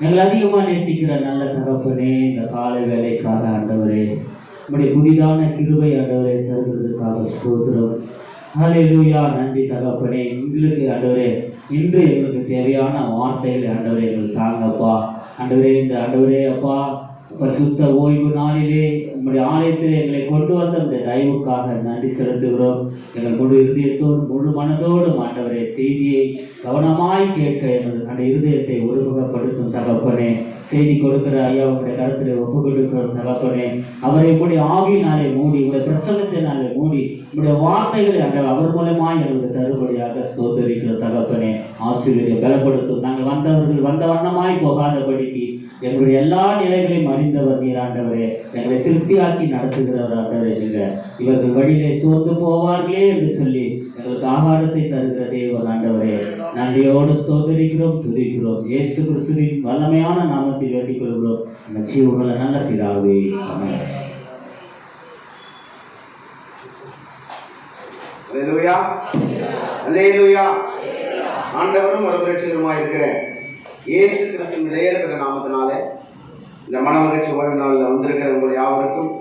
எங்களை அதிகமாக நேசிக்கிற நல்ல தகப்பனே, இந்த காலை வேலைக்காக ஆண்டவரே, உங்களுடைய புதிதான கிருபை ஆண்டவரே தருகிறதுக்காக ஸ்தோத்திரம். ஹல்லேலூயா. நன்றி தகப்பனே. எங்களுக்கு ஆண்டவரே இன்று எங்களுக்கு தேவையான வார்த்தைகளை ஆண்டவரே எங்களுக்கு தாங்கப்பா. ஆண்டவரே, இந்த ஆண்டவரே அப்பா பரிசுத்த ஓய்வு நாளிலே உங்களுடைய ஆலயத்தில் எங்களை கொண்டு வந்த இந்த தயவுக்காக நன்றி செலுத்துகிறோம். எங்கள் முழு இருதயத்தோடு முழு மனதோடும் ஆண்டவரே செய்தியை கவனமாய் கேட்க எங்கள் இருதயத்தை உருவகப்படுத்தும் தகப்பனே. செய்தி கொடுக்கிற ஐயாவுடைய கருத்திலே ஒப்பு கொடுக்கிற தகப்பனே, அவரை உங்களுடைய ஆவியினாலே மூடி, உங்களுடைய பிரசன்னத்தினாலே மூடி, உங்களுடைய வார்த்தைகளை அவர் மூலமாய் எங்களுக்கு தருபடியாக ஸ்தோத்தரிக்கிற தகப்பனே. ஆசீர்வதியை பலப்படுத்தும். நாங்கள் வந்தவர்கள் வந்த வண்ணமாய் போகாதபடிக்கு எங்களுடைய எல்லா நிலைகளையும் அறிந்தவர் நீர் ஆண்டவரே. எங்களை திருப்தியாக்கி நடத்துகிறவர் ஆண்டவரே. நீங்கள் இவர்கள் வழியிலே சோர்ந்து போவார்களே என்று சொல்லி எங்களுக்கு ஆகாரத்தை தருகிற தேவன் ஆண்டவரே. நன்றியோடு ஸ்தோத்தரிக்கிறோம், துதிக்கிறோம். இயேசு கிறிஸ்துவின் வல்லமையான நாமத்தில் வேண்டிக் கொள்கிறோம் இந்த ஜீவனுள்ள நல்ல பிதாவே. ஆமென். அல்லேலூயா, அல்லேலூயா. ஆண்டவரும் ஒரு ரட்சகருமாய் இருக்கிற இயேசு கிறிஸ்துவின் விலையேறப்பட்ட நாமத்தினாலே இந்த மனமகிழ்ச்சி ஓய்வு நாளில் வந்திருக்கிற உங்கள் யாவருக்கும்,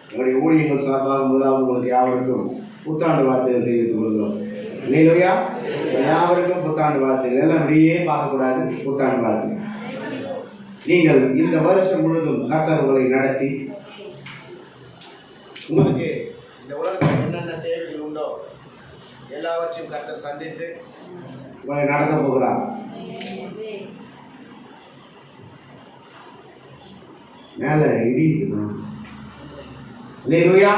எங்களுடைய ஊழியர்கள் சார்பாக முதலாவது உங்களுக்கு யாவருக்கும் புத்தாண்டு வார்த்தைகள் தெரிவித்துக் கொள்கிறோம். அல்லேலூயா. யாவருக்கும் புத்தாண்டு வார்த்தைகள் எல்லாம் அப்படியே பார்க்கக்கூடாது. புத்தாண்டு வார்த்தை நீங்கள் இந்த வருஷம் முழுதும் கர்த்தர் உங்களை நடத்தி உங்களுக்கு இந்த உலகத்தில் என்னென்ன தேவைகள் உண்டோ எல்லாவற்றையும் கர்த்தர் சந்தித்து உங்களை நடத்த போகிறார். மேல இடி இருக்குதான். அல்லேலூயா.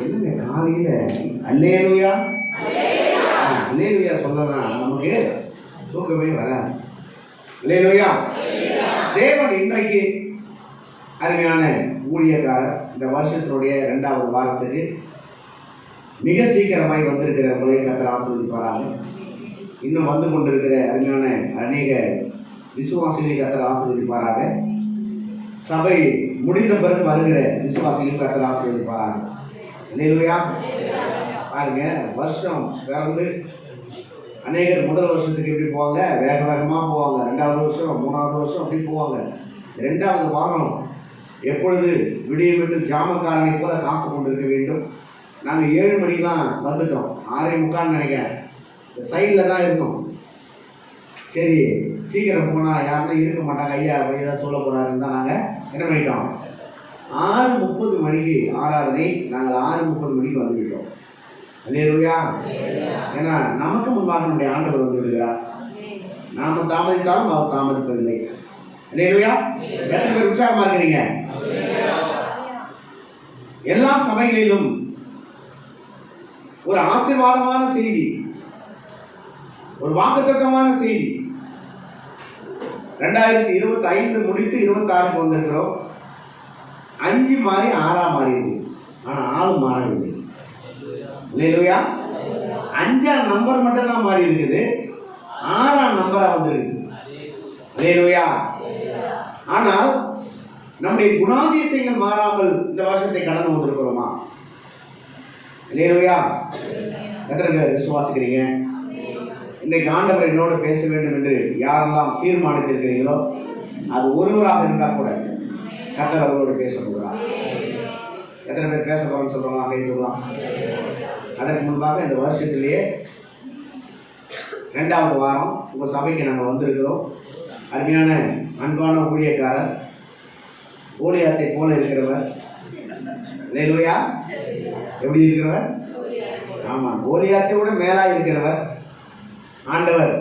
என்னங்க காலையில அல்லேலூயா அல்லேலூயா சொல்லலாம், நமக்கு தூக்கமே வராது. அல்லேலூயா. தேவன் இன்றைக்கு அருமையான ஊழியக்காரர் இந்த வருஷத்தினுடைய 2வது வாரத்துக்கு மிக சீக்கிரமாய் வந்திருக்கிற உங்களை கர்த்தர் ஆசீர்வதிப்பாராக. இன்னும் வந்து கொண்டிருக்கிற அருமையான அநேக விசுவாசிகளை கர்த்தர் ஆசீர்வதிப்பாராக. சபை முடிந்த பிறகு வருகிற விசுவாசிகளும் கர்த்தர் ஆசீர்வதிப்பாராக. அல்லேலூயா. பாருங்க, வருஷம் பிறந்து அநேகர் முதல் வருஷத்துக்கு எப்படி போவாங்க, வேக வேகமாக போவாங்க. 2வது வருஷம் 3வது வருஷம் அப்படி போவாங்க. 2வது வாரம் எப்பொழுது விடியும் என்று ஜாமக்காரனை போல காத்து கொண்டிருக்க வேண்டும். நாங்கள் 7 மணிக்கெலாம் வந்துட்டோம். 6:45 நினைக்கிறேன். சைடில் தான் இருந்தோம். சரி சீக்கிரம் போனால் யாருன்னா இருக்க மாட்டாங்க, ஐயா ஏதாவது சொல்ல போகிறாருன்னு தான் நாங்கள் என்ன பண்ணிட்டோம். 6:30 மணிக்கு ஆராதனை. நாங்கள் 6:30 மணிக்கு வந்துவிட்டோம். அல்லேலூயா. ஏன்னா நமக்கு முன்பாக நம்முடைய ஆண்டவர் வந்து விடுகிறார். நாம தாமதித்தாலும் அவர் தாமதிப்பதில்லை. அல்லேலூயா. எத்தனை பேர் உற்சாகமா இருக்கிறீங்க? எல்லா சபைகளிலும் ஒரு ஆசீர்வாதமான செய்தி, ஒரு வாக்குத்தத்தமான செய்தி. 2025 முடித்து 26க்கு வந்திருக்கிறோம். 5 மாறி 6ஆ மாறி இருக்கு. ஆனா 6 மாறவில்லை. அல்லேலூயா. 5ஆம் நம்பர் மட்டும் தான் மாறி இருக்குது, 6ஆம் நம்பரா வந்திருக்கு. அல்லேலூயா. ஆனால் நம்முடைய குணாதிசயங்கள் மாறாமல் இந்த வருஷத்தை கடந்து வந்திருக்கிறோமா? அல்லேலூயா. எத்தனை பேர் விசுவாசிக்கிறீங்க? இன்றைக்கு ஆண்டவர் என்னோடு பேச வேண்டும் என்று யாரெல்லாம் தீர்மானித்திருக்கிறீங்களோ அது ஒருவராக இருந்தால் கூட கர்த்தர் அவர்களோடு பேச போகிறார். எத்தனை பேர் பேச போறோம்னு சொல்றாங்க? கைதுலாம். அதற்கு முன்பாக இந்த வருஷத்திலேயே 2வது வாரம் உங்கள் சபைக்கு நாங்கள் வந்திருக்கிறோம். அருமையான அன்பான ஊழியக்காரர், கோலியாத்தை போல இருக்கிறவர். அல்லேலூயா. எப்படி இருக்கிறவர்? ஆமா, கோலியாத்தை விட மேலா இருக்கிறவர் ஆண்டவர்.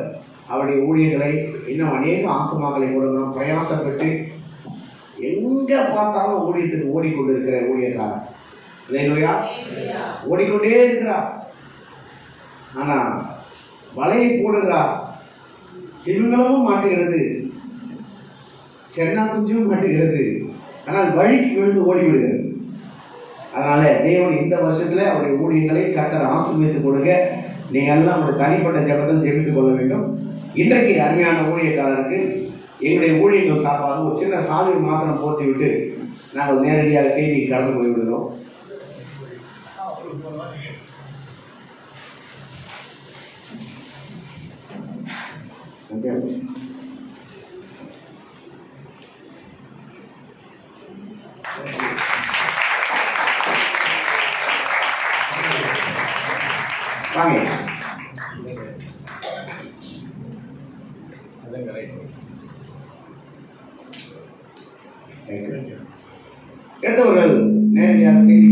அவருடைய ஊழியர்களை இன்னும் அநேக ஆத்துமாக்களை கொடுக்கணும் பிரயாசப்பட்டு எங்க பார்த்தாலும் ஊழியத்துக்கு ஓடிக்கொண்டிருக்கிற ஊழியக்காரர். அல்லேலூயா. ஓடிக்கொண்டே இருக்கிறார். ஆனா வலையை போடுகிறார், திமிங்கலமும் மாட்டுகிறது, சென்னா குஞ்சும் மாட்டுகிறது, ஆனால் வழிக்கு விழுந்து ஓடிவிடுகிறது. அதனால தேவன் இந்த வருஷத்துல அவருடைய ஊழியர்களை கர்த்தர் ஆசீர்வதித்து கொடுக்க நீங்க எல்லாம் அவருடைய தனிப்பட்ட ஜெபத்தில் ஜெபித்துக் கொள்ள வேண்டும். இன்றைக்கு அருமையான ஊழியக்காரருக்கு எங்களுடைய ஊழியர்கள் சார்பாக ஒரு சின்ன சால்வை மாத்திரம் போர்த்தி விட்டு நாங்கள் நேரடியாக செய்திக்கு கடந்து போய்விடுகிறோம். வாங்க. எடுத்தவர்கள் நேரடியாக செய்தி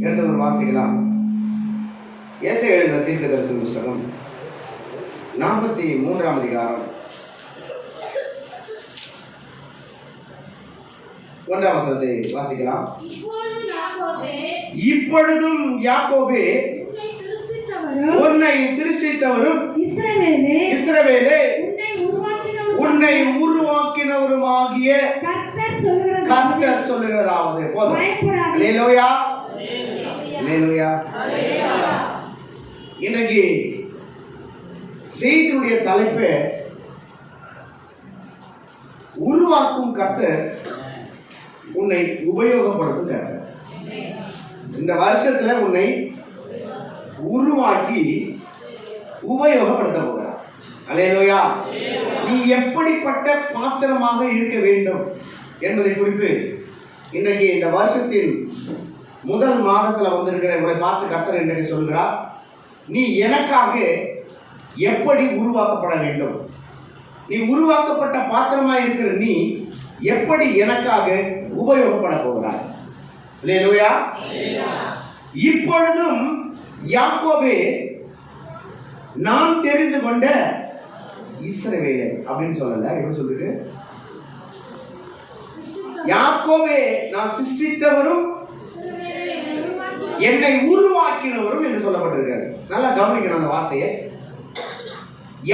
எடுத்தவர்கள் வாசிக்கலாம். ஏசாயா எழுதின தீர்க்கதரிசன புத்தகம் 43ஆம் அதிகாரம் 1ஆம் வசனத்தை வாசிக்கலாம். இப்பொழுதும் யாக்கோபே உன்னை சிருஷ்டித்தவரும் இஸ்ரவேலே உன்னை உருவாக்கினவருமாகிய கர்த்தர் சொல்லுகிறதாவது. போதும். அல்லேலூயா, அல்லேலூயா. இன்னைக்கு செய்தியுடைய தலைப்பு உருவாக்கும் கர்த்தர் உன்னை உபயோகப்படுத்தும் கர்த்தர். இந்த வருஷத்துல உன்னை உருவாக்கி உபயோகப்படுத்த போகிறார். அல்லேலூயா. நீ எப்படிப்பட்ட பாத்திரமாக இருக்க வேண்டும் என்பதை குறித்து இன்றைக்கு இந்த வருஷத்தின் முதல் மாதத்துல வந்திருக்கிற உங்களை பார்த்து கர்த்தர் இன்றைக்கு சொல்கிறார், நீ எனக்காக எப்படி உருவாக்கப்பட வேண்டும், நீ உருவாக்கப்பட்ட பாத்திரமாக இருக்கிற நீ எப்படி எனக்காக உபயோகப்பட போகிறாய். அல்லேலூயா. இப்பொழுதும் யாக்கோபே நான் தெரிந்து கொண்ட இஸ்ரவேலே அப்படின்னு சொல்லல, என்ன சொல்லுது? யாக்கோபே நான் சிருஷ்டித்தவரும் என்னை உருவாக்கினவரும் என்று சொல்லப்பட்டிருக்கிறது. நல்லா கவனிக்கணும் அந்த வார்த்தையை.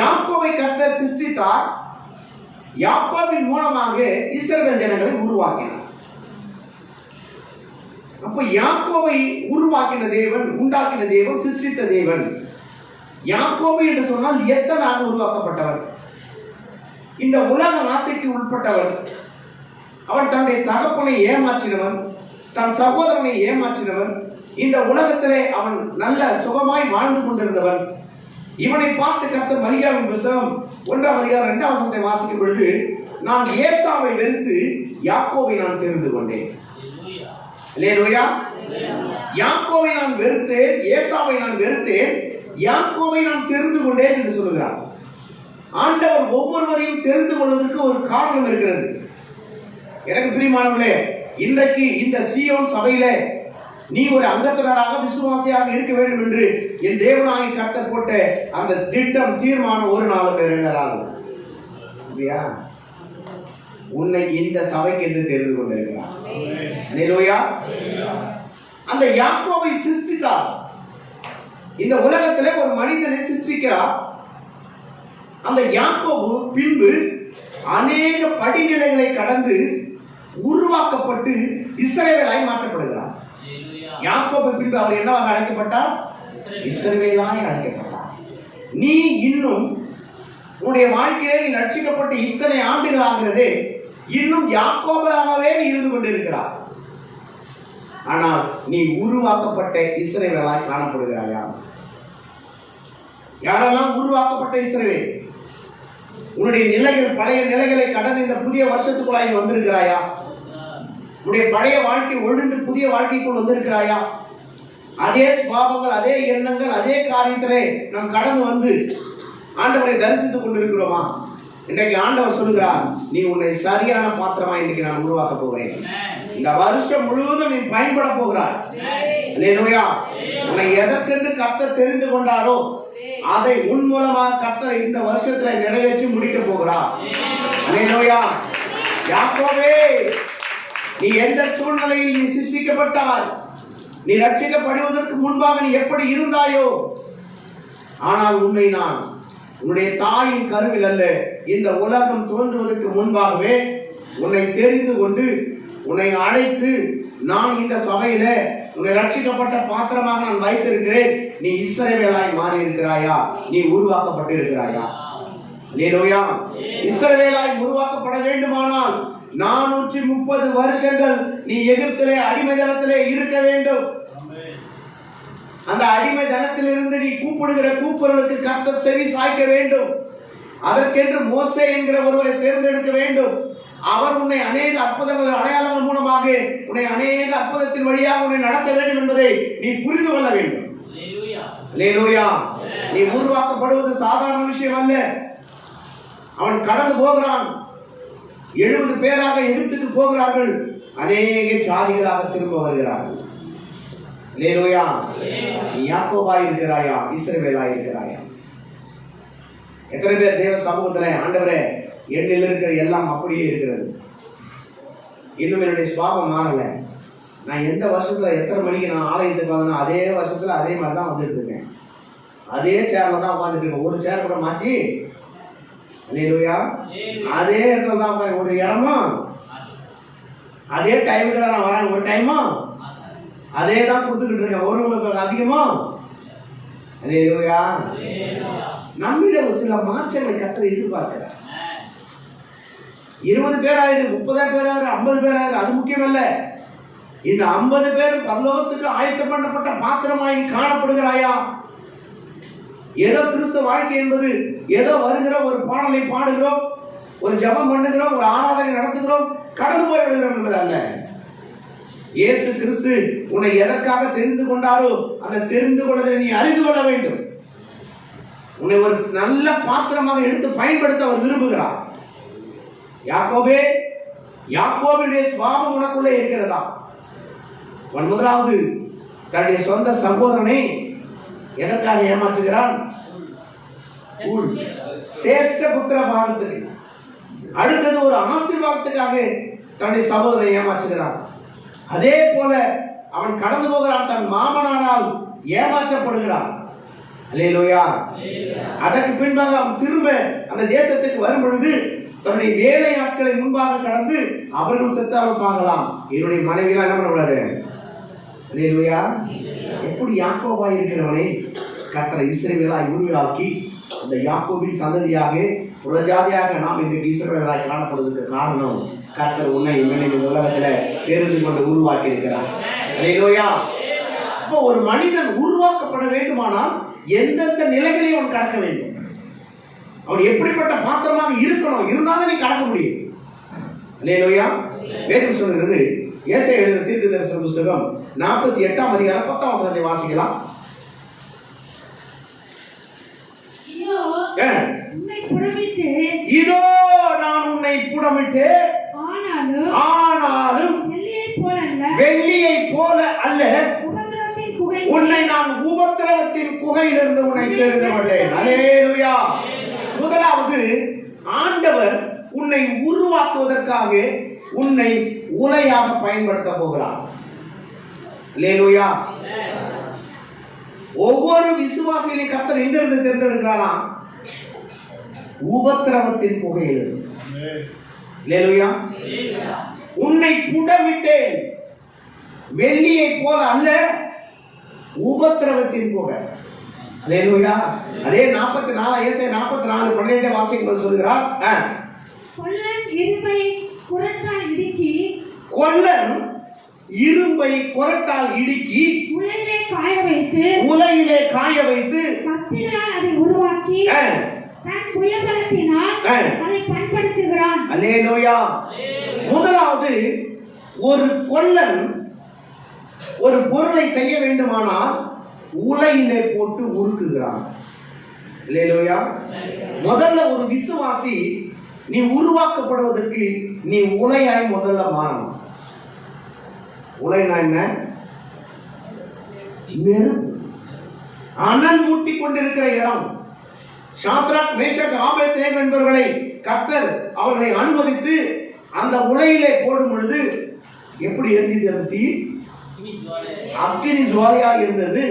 யாக்கோபை கர்த்தர் சிருஷ்டித்தார், யாக்கோபின் மூலமாக இஸ்ரவேல் ஜனங்களை உருவாக்கினார். அப்ப யாக்கோபை உருவாக்கின தேவன், உண்டாக்கின தேவன், சிருஷ்டித்த தேவன். யாக்கோபு என்று சொன்னால் எத்தனாக உருவாக்கப்பட்டவர், இந்த உலக ஆசைக்கு உட்பட்டவர். அவன் தன்னுடைய தகப்பனை ஏமாற்றினவன், தன் சகோதரனை ஏமாற்றினவன். இந்த உலகத்திலே அவன் நல்ல சுகமாய் வாழ்ந்து கொண்டிருந்தவன். இவனை பார்த்து கர்த்தர் மல்கியாவின் புத்தகம் 1ஆம் அதிகாரம் 2ஆம் வசனத்தை வாசிக்கும் பொழுது, நான் ஏசாவை வெறுத்து யாக்கோபை நான் தெரிந்து கொண்டேன். அல்லேலூயா. யாக்கோபை நான் வெறுத்தேன், ஏசாவை நான் வெறுத்தேன், யாக்கோபை நான் தெரிந்து கொண்டேன் என்று சொல்லுகிறார். ஆண்டவர் ஒவ்வொருவரையும் தெரிந்து கொள்வதற்கு ஒரு காரணம் இருக்கிறது. எனக்கு பிரியமானவர்களே, இன்றைக்கு இந்த சீயோன் சபையில நீ ஒரு அங்கத்தினராக விசுவாசியாக இருக்க வேண்டும் என்று என் தேவனாகி கர்த்தர் போட்ட அந்த திட்டம், தீர்மானம் ஒரு நாளும் நிறைவேறாது. உன்னை இந்த சபைக்கு என்று தெரிந்து கொண்டிருக்கிறார். அல்லேலூயா. அந்த யாக்கோபை சிருஷ்டித்தார். இந்த உலகத்திலே ஒரு மனிதனை சிருஷ்டிக்கிறார். அந்த யாக்கோபு பின்பு அநேக படிநிலைகளை கடந்து உருவாக்கப்பட்டு இஸ்ரவேலாய் மாற்றப்படுகிறார். யாக்கோபு பின்பு அவர் என்னவாக அழைக்கப்பட்டார்? இஸ்ரவேலாய் அழைக்கப்பட்டார். நீ இன்னும் உன்னுடைய வாழ்க்கையிலே நீ ரட்சிக்கப்பட்டு இத்தனை ஆண்டுகள் ஆகிறது, இன்னும் யாக்கோபாகவே நீ இருந்து கொண்டிருக்கிறார். ஆனால் நீ உருவாக்கப்பட்ட இஸ்ரவேலாய் காணப்படுகிறாயா? யாரெல்லாம் உருவாக்கப்பட்ட இஸ்ரவேல்? உன்னுடைய நிலைகள், பழைய நிலைகளை கடந்து இந்த புதிய வருஷத்துக்குள்ளாய் வந்திருக்கிறாயா? உன்னுடைய பழைய வாழ்க்கை ஒழிந்து புதிய வாழ்க்கைக்குள் வந்திருக்கிறாயா? அதே சுபாவங்கள், அதே எண்ணங்கள், அதே காரியத்திலே நாம் கடந்து வந்து ஆண்டவரை தரிசித்துக் கொண்டிருக்கிறோமா? இன்றைக்கு ஆண்டவர் சொல்லுகிறார், நீ உன்னை சரியான பாத்திரமா இன்றைக்கு நான் உருவாக்க போகிறேன். இந்த வருஷம் முழுவதும் நீ பயன்பட போகிறாய். அல்லேலூயா. உன்னை எதற்கென்று கர்த்தர் தெரிந்து கொண்டாரோ அதை உன் மூலமாக கர்த்தர் இந்த வருஷத்துல நிறைவேற்றி முடிக்க போகிறார். அல்லேலூயா. யாக்கோபே, நீ எந்த சூழ்நிலையில் நீ சிருஷ்டிக்கப்பட்டாய், நீ ரட்சிக்கப்படுவதற்கு முன்பாக நீ எப்படி இருந்தாயோ, ஆனால் உன்னை நான் உன்னுடைய தாயின் கருவில் அல்ல, இந்த உலகம் தோன்றுவதற்கு முன்பாகவே உன்னை தெரிந்து கொண்டு உன்னை அழைத்து நான் இந்த சபையில உன்னை ரட்சிக்கப்பட்ட பாத்திரமாக நான் வைத்திருக்கிறேன். நீ இஸ்ரவேலாய் மாறி இருக்கிறாயா? நீ உருவாக்கப்பட்டு இருக்கிறாயா? அல்லேலூயா. இஸ்ரவேலாய் உருவாக்கப்பட வேண்டுமானால் 430 வருஷங்கள் நீ எகிப்திலே அடிமைத்தனத்திலே இருக்க வேண்டும். அந்த அடிமை தனத்திலிருந்து நீ கூப்பிடுகிற கூக்குரலுக்கு கர்த்தர் செவி சாய்க்க வேண்டும். அதற்கென்று மோசே என்கிற ஒருவரை தேர்ந்தெடுக்க வேண்டும். அவர் உன்னை அநேக அற்புதங்கள் அடையாளங்கள் மூலமாக உன்னை அநேக அற்புதத்தின் வழியாக உன்னை நடத்த வேண்டும் என்பதை நீ புரிந்து கொள்ள வேண்டும். அல்லேலூயா. நீ உருவாக்கப்படுவது சாதாரண விஷயம் அல்ல. அவன் கடந்து போகிறான். 70 பேராக எகிப்துக்கு போகிறார்கள். அநேக ஜாதிகளாக திரும்ப வருகிறார்கள். அல்லேலூயா. நீ யாக்கோபாய் இருக்கிறாயா, இஸ்ரவேலாய் இருக்கிறாயா? எத்தனை பேர் தேவ சமூகத்துல ஆண்டவரே என்னில் இருக்கிற எல்லாம் அப்படியே இருக்கிறது, இன்னும் என்னுடைய சுபாவம் மாறல, நான் எந்த வருஷத்துல எத்தனை மணிக்கு நான் ஆலயத்துக்கு வந்தேனோ அதே வருஷத்துல அதே மாதிரி தான் வந்துட்டு இருக்கேன், அதே சேர்ல தான் உட்காந்துட்டு இருக்கேன், ஒரு சேர் கூட மாத்தி, அல்லேலூயா, அதே இடத்துல தான் உட்காந்து, ஒரு இடமும் அதே டைமுக்கு தான் நான் வரேன், ஒரு டைமும் அதே தான் கொடுத்துக்கிட்டு இருக்கேன், ஒரு அதிகமா, அல்லேலூயா. நம்மிட ஒரு சில மாற்றங்களை கர்த்தர் எதிர்பார்க்கிறார். 20 பேராயிரம், 30 பேராயிரம், 50 பேராயிரம், அது முக்கியமல்ல. இந்த 50 பேர் பரலோகத்துக்கு ஆயத்தம் பண்ணப்பட்ட பாத்திரமாய் காணப்படுகிறாயா? ஏதோ கிறிஸ்தவ வாழ்க்கை என்பது ஏதோ வருகிறோம், ஒரு பாடலை பாடுகிறோம், ஒரு ஜெபம் பண்ணுகிறோம், ஒரு ஆராதனை நடத்துகிறோம், கடந்து போய் விடுகிறோம் என்பது அல்ல. இயேசு கிறிஸ்து உன்னை எதற்காக தெரிந்து கொண்டாரோ அந்த தெரிந்து கொண்டதை நீ அறிந்து கொள்ள வேண்டும். உன்னை ஒரு நல்ல பாத்திரமாக எடுத்து பயன்படுத்த அவர் விரும்புகிறார். யாக்கோபே, யாக்கோபுடைய சுபாவம் உனக்குள்ளே இருக்கிறதா? அவன் முதலாவது தன்னுடைய சொந்த சகோதரனை எதற்காக ஏமாற்றுகிறான்? சேஷ்ட புத்திர பாகத்துக்கு. அடுத்தது ஒரு ஆசீர்வாதத்துக்காக தன்னுடைய சகோதரனை ஏமாற்றுகிறான். அதே போல அவன் கடந்து போகிறான், தன் மாமனாரால் ஏமாற்றப்படுகிறான். அல்லேலூயா. அதற்கு பின்பாக அவன் திரும்ப அந்த தேசத்துக்கு வரும் பொழுது தன்னுடைய வேலை நாட்களை முன்பாக கடந்து அவர்கள் செத்தாலும் சாகலாம், என்னுடைய மனைவியெல்லாம் என்ன பண்ணக்கூடாது. அல்லேலூயா. எப்படி யாக்கோபாய் இருக்கிறவனை கர்த்தர் இஸ்ரவேலாய் உருவாக்கி அந்த யாக்கோபின் சந்ததியாக புறஜாதியாக நாம் இன்றைக்கு இஸ்ரவேலாய் காணப்படுவதற்கு காரணம் கர்த்தர் உன்னை இந்த உலகத்துல தெரிந்து கொண்டு உருவாக்கி இருக்கிறார். அல்லேலூயா. அப்போ ஒரு மனிதன் உருவாக்கப்பட வேண்டுமானால் எந்தெந்த நிலைகளையும் அவன் கடக்க வேண்டும். அவன் எப்படிப்பட்ட பாத்திரமாக இருக்கணும், இருந்தாலும் நீ கடக்க முடியும். அல்லேலூயா. வேதம் சொல்கிறது, ஏசாயா எழுதின தீர்க்கதரிசன புத்தகம் 48ஆம் அதிகாரம் 10ஆம் வசனத்தை வாசிக்கலாம். இதோ நான் உன்னை புடமிட்டு, ஆனாலும் வெள்ளியை போல அல்ல, உன்னை நான் உபத்திரவத்தின் குகையிலிருந்து உன்னை தெரிந்து கொண்டேன். அல்லேலூயா. முதலாவது, ஆண்டவர் உன்னை உருவாக்குவதற்காக உன்னை உலையாக பயன்படுத்த போகிறார். அல்லேலூயா. ஒவ்வொரு விசுவாசிகளை கர்த்தர் எங்கிருந்து தேர்ந்தெடுக்கிறாரா? உபத்திரவத்தின் குகையில். அல்லேலூயா. உன்னை புடமிட்டேன், வெள்ளியை போல அல்ல, உபத்திரவத்தின் குகை. அல்லேலூயா. அதே 44 ஏசாயா 44:12 வாசிக்கும்போது சொல்கிறார், கொல்லன் இரும்பை குறட்டால் இடுக்கி உலையிலே காய வைத்து கத்தினால் அதை உருவாக்கி தன் புயபலத்தினால் அதை பண்படுத்துகிறான். அல்லேலூயா. முதலாவது, ஒரு கொல்லன் ஒரு பொருளை செய்ய வேண்டுமானால் உலையிலே போட்டு உருக்குகிறான். அல்லேலூயா. முதல்ல ஒரு விசுவாசி நீ உருவாக்கப்படுவதற்கு நீ உலையாய் முதல்ல மாறணும். உலைனா என்ன? அனல் மூட்டி கொண்டிருக்கிற இடம். சாத்ராக், மேஷாக், ஆபேத்நேகோ என்பவர்களை கர்த்தர் அவர்களை அனுமதித்து அந்த உலையிலே போடும் பொழுது எப்படி எரிஞ்சிட்டு தீ? அக்கினி ஜுவாலையாக இருந்தது.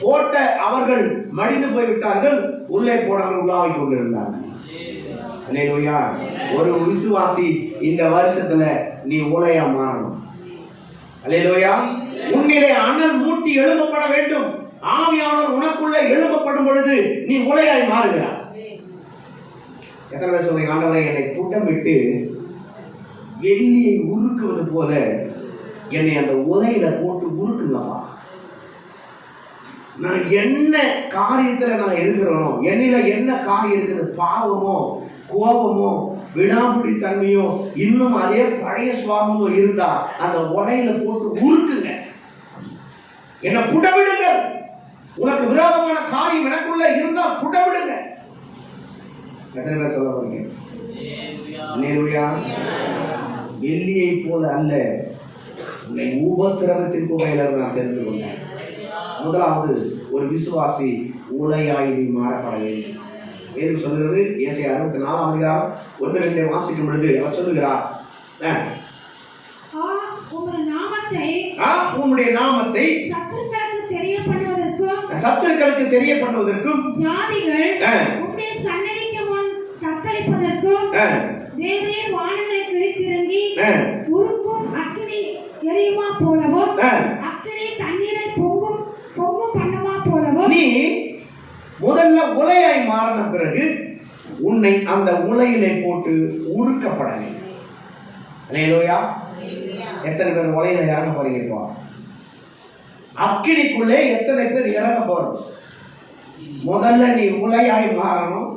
போட்ட அவர்கள் மடிந்து போய்விட்டார்கள், உள்ளே போனவர்கள் உலாவிக் கொண்டிருந்தார்கள். அல்லேலூயா. ஒரு விசுவாசி இந்த வருஷத்துல நீ உலையா மாறணும். அல்லேலூயா. உன்னிலே அனல் மூட்டி எழுப்பப்பட வேண்டும். ஆவியானவர் உனக்குள்ள எழுப்பப்படும் பொழுது நீ உலையாய் மாறுகிறாய். எத்தனை பேர் சொல்றீங்க, ஆண்டவரே என்னை புடமிட்டு வெள்ளியை உருக்குவது போல என்னை அந்த உலையில போட்டு உருக்குங்கப்பா. நான் என்ன காரியத்துல நான் இருக்கிறேனோ, என்னில என்ன காரியம் இருக்குது, பாவமோ கோபமோ விடாமுடி தன்மையோ இன்னும் அதே பழைய சுவாபமோ இருந்தா அந்த உலையில போட்டு உருக்குங்க. என்ன புடவிடுங்க. உனக்கு விரோதமான காரியம் எனக்குள்ள இருந்தா புடவிடுங்க. எத்தனை பேர் சொல்ல போறீங்க? அல்லேலூயா. வெள்ளியை போல அல்ல, உன்னை உபத்திரவத்தின் புகையில நான் தெரிந்து கொண்டேன். முதலாவது, ஒரு விசுவாசி உலையாய் மாறப்பட வேண்டும். வேதம் சொல்கிறது, ஏசாயா 64 அதிகாரம் 1-2 வாசிக்கும் பொழுது அவர் சொல்லுகிறார், உம்முடைய நாமத்தை சத்துருக்களுக்கு தெரியப்படுவதற்கும் ஜாதிகள் உம்முடைய சந்நிதிக்கு முன் தத்தளிப்பதற்கும் தேவரீர் வானங்களை கிழித்திறங்கி உருக்கும் அக்கினி எரியுமா போலவும் அக்கினி தண்ணீரை பொங்கும் பண்ணமா போலவும் நீ முதல்ல உலையாய் மாறின பிறகு உன்னை அந்த உலையிலே போட்டு உருக்கப்பட வேண்டும். அல்லேலூயா. எத்தனை பேர் உலையில இறங்க போறீங்க? இப்போ அக்கினிக்குள்ளே எத்தனை பேர் இறங்க போறோம்? முதல்ல நீ உலையாய் மாறணும்.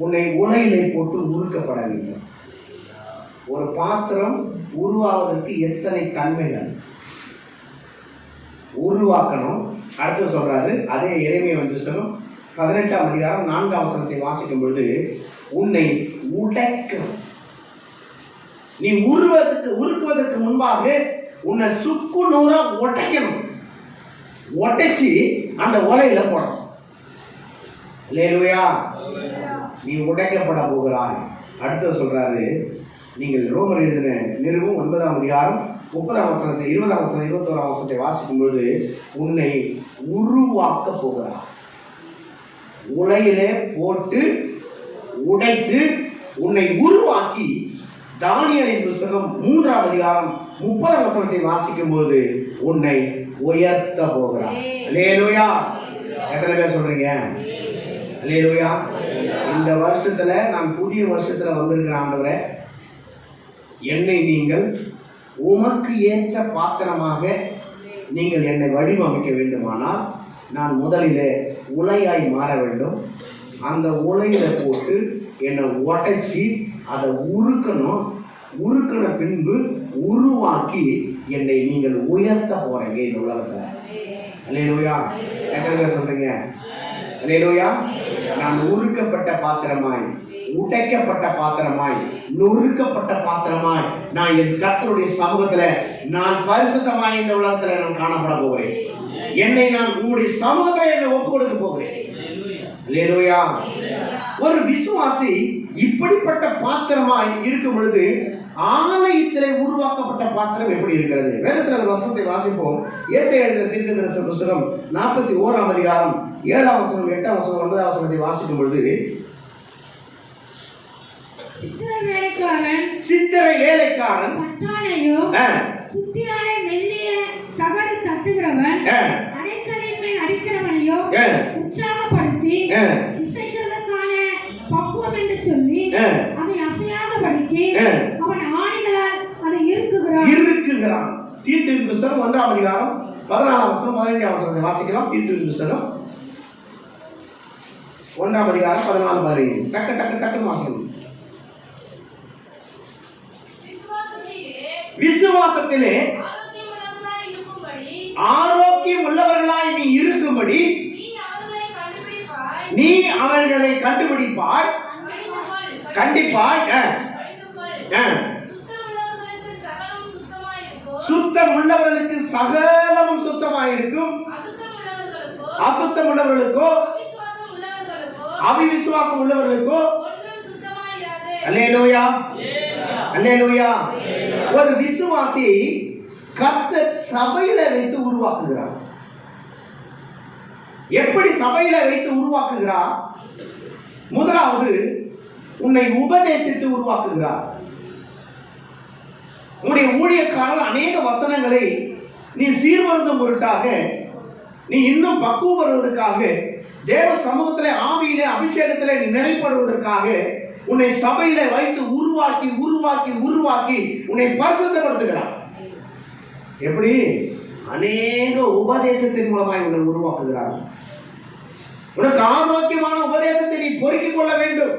உன்னை உலையிலே போட்டு உருக்கப்பட வேண்டும். ஒரு பாத்திரம் உருவாவதற்கு எத்தனை தன்மைகள் உருவாக்கணும். அடுத்து சொல்றாரு, அதே எரேமியா புத்தகம் 18 அதிகாரம் 4 வசனத்தை வாசிக்கும் பொழுது, உன்னை உடைக்கணும். நீ உருக்குவதற்கு முன்பாக உன்னை சுக்கு நூறா உடைக்கணும். உடைச்சி அந்த உலையில போடணும். அல்லேலூயா. நீ உடைக்கப்பட போகிறாய். அடுத்து சொல்றாரு, நீங்கள் ரோமர் எழுதின நிருபம் 9 அதிகாரம் 30 வசனத்தை 20 வசனம் 21 வசனத்தை வாசிக்கும் பொழுது, உன்னை உருவாக்க போகிறார். உலையிலே போட்டு உடைத்து உன்னை உருவாக்கி, தானியேலின் புத்தகம் 3 அதிகாரம் 30 வசனத்தை வாசிக்கும் போது உன்னை உயர்த்த போகிறார். அல்லேலூயா. எத்தனை பேர் சொல்றீங்க? அல்லேலூயா. இந்த வருஷத்துல நான் புதிய வருஷத்துல வந்திருக்கிற ஆண்டவரே, என்னை நீங்கள் உமக்கு ஏற்ற பாத்திரமாக நீங்கள் என்னை வடிவமைக்க வேண்டுமானால் நான் முதலிலே உலையாய் மாற வேண்டும். அந்த உலையில போட்டு என்னை உடைச்சி அதை உருக்கணும். உருக்கின பின்பு உருவாக்கி என்னை நீங்கள் உயர்த்த போறீங்க இந்த உலகத்துல. அல்லேலூயா. எத்தனை பேர் சொல்றீங்க? அல்லேலூயா. நான் உருக்கப்பட்ட பாத்திரமாய், உடைக்கப்பட்ட பாத்திரமாய், நொறுக்கப்பட்ட பாத்திரமாய் நான் என் கர்த்தருடைய சமூகத்துல நான் பரிசுத்தமாய் இந்த உலகத்துல நான் காணப்பட போகிறேன். என்னை நான் உங்களுடைய சமூகத்துல என்னை ஒப்பு கொடுக்க போகிறேன். அல்லேலூயா. ஒரு விசுவாசி இப்படிப்பட்ட பாத்திரமாய் இருக்கும் பொழுது ஆலயத்திலே உருவாக்கப்பட்ட பாத்திரம் எப்படி இருக்கிறது? வேதத்தில் ஒரு வசனத்தை வாசிப்போம். ஏசாயா எழுதின தீர்க்கதரிசன புத்தகம் 41 அதிகாரம் 7 வசனம் 8 வசனம் 9 வசனத்தை வாசிக்கும் பொழுது, சித்திரை வேலைக்காரன் சுத்தியாலே மெல்லிய தகடு தட்டுகிறவன் அடைக்கலின் மேல் அடிக்கிறவனையோ உற்சாகப்படுத்தி இசைக்கிறதுக்கான பக்குவம் என்று சொல்லி அதை அசையாதபடிக்கு அவன் ஆணிகளால் அதை இறுக்குகிறான். தீத்துவின் புத்தகம் 1 அதிகாரம் 14 வசனம் 15 வசனத்தை வாசிக்கலாம். தீத்துவின் புத்தகம் 1 அதிகாரம் 14 15 டக்கு டக்கு டக்கு வாசிக்கணும். விசுவாசத்திலே ஆரோக்கியம் உள்ளவர்களாய் நீ இருக்கும்படி நீ அவர்களை கண்டுபிடிப்பாய், கண்டிப்பாய். சுத்தம் உள்ளவர்களுக்கு சகலமும் சுத்தமாயிருக்கும், அசுத்தம் உள்ளவர்களுக்கோ அவிசுவாசம் உள்ளவர்களுக்கோ. அல்லேலூயா. அல்லேலூயா. ஒரு விசுவாசியை கர்த்தர் சபையில வைத்து உருவாக்குகிறார். எப்படி சபையில வைத்து உருவாக்குகிறார்? முதலாவது, உன்னை உபதேசித்து உருவாக்குகிறார். உன்னுடைய ஊழியக்காரர் அநேக வசனங்களை நீ சீர்மருந்தும் பொருட்டாக, நீ இன்னும் பக்குவம் வருவதற்காக, தேவ சமூகத்திலே ஆவியிலே அபிஷேகத்திலே நீ நிறைப்படுவதற்காக உன்னை சபையில வைத்து உருவாக்கி உருவாக்கி உருவாக்கி உன்னை பரிசுத்தப்படுத்துகிறார். எப்படி? அநேக உபதேசத்தின் மூலமாய் உன்னை உருவாக்குகிறார். உனக்கு ஆரோக்கியமான உபதேசத்தை நீ பொறுக்கிக் கொள்ள வேண்டும்.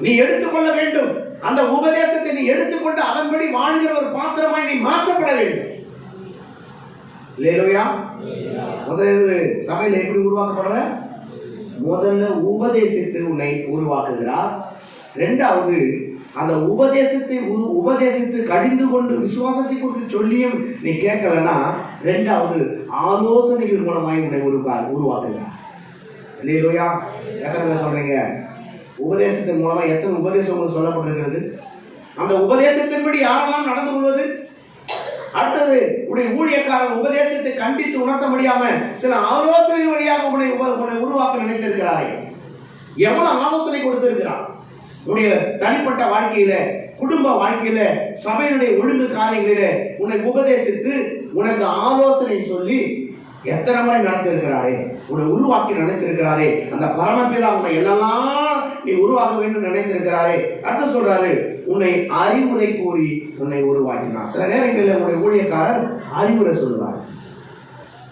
நீ எடுத்துக்கொள்ள வேண்டும். அந்த உபதேசத்தை நீ எடுத்துக்கொண்டு அதன்படி வாழ்கிற ஒரு பாத்திரமாய் நீ மாற்றப்பட வேண்டும். அல்லேலூயா. முதல்ல சபையில எப்படி உருவாக்கப்படுற? முதல்ல உபதேசித்து உன்னை உருவாக்குகிறார். இரண்டாவது அந்த உபதேசித்து கடிந்து கொண்டு விசுவாசத்தை குறித்து சொல்லியும் நீ கேட்கலன்னா, இரண்டாவது ஆலோசனைகள் மூலமாய் உன்னை உருவாக்குகிறார். அல்லேலூயா. எத்தனை சொல்றீங்க? உபதேசத்தின் மூலமா எத்தனை உபதேசம் உங்களுக்கு சொல்லப்பட்டிருக்கிறது? அந்த உபதேசத்தின்படி யாரெல்லாம் நடந்து கொள்வது? அடுத்தது உடைய ஊழியக்காரர் உபதேசத்தை கண்டித்து உணர்த்த முடியாம சில ஆலோசனை வழியாக உன்னை உருவாக்க நினைத்திருக்கிறாரே. எவ்வளவு ஆலோசனை கொடுத்திருக்கிறார் உடைய தனிப்பட்ட வாழ்க்கையில, குடும்ப வாழ்க்கையில, சபையினுடைய ஒழுங்கு காரியங்களில உன்னை உபதேசித்து உனக்கு ஆலோசனை சொல்லி எத்தனை முறை நடத்திருக்கிறாரே, உன்னை உருவாக்கி நினைத்திருக்கிறாரே. அந்த பரமபிதா உன்னை எல்லாம் நீ உருவாக்க வேண்டும் நினைத்திருக்கிறாரே. அடுத்து சொல்றாரு, உன்னை அறிவுரை கூறி உன்னை உருவாக்கினார். சில நேரங்களில் உன்னுடைய ஊழியக்காரர் அறிவுரை சொல்லுவார்.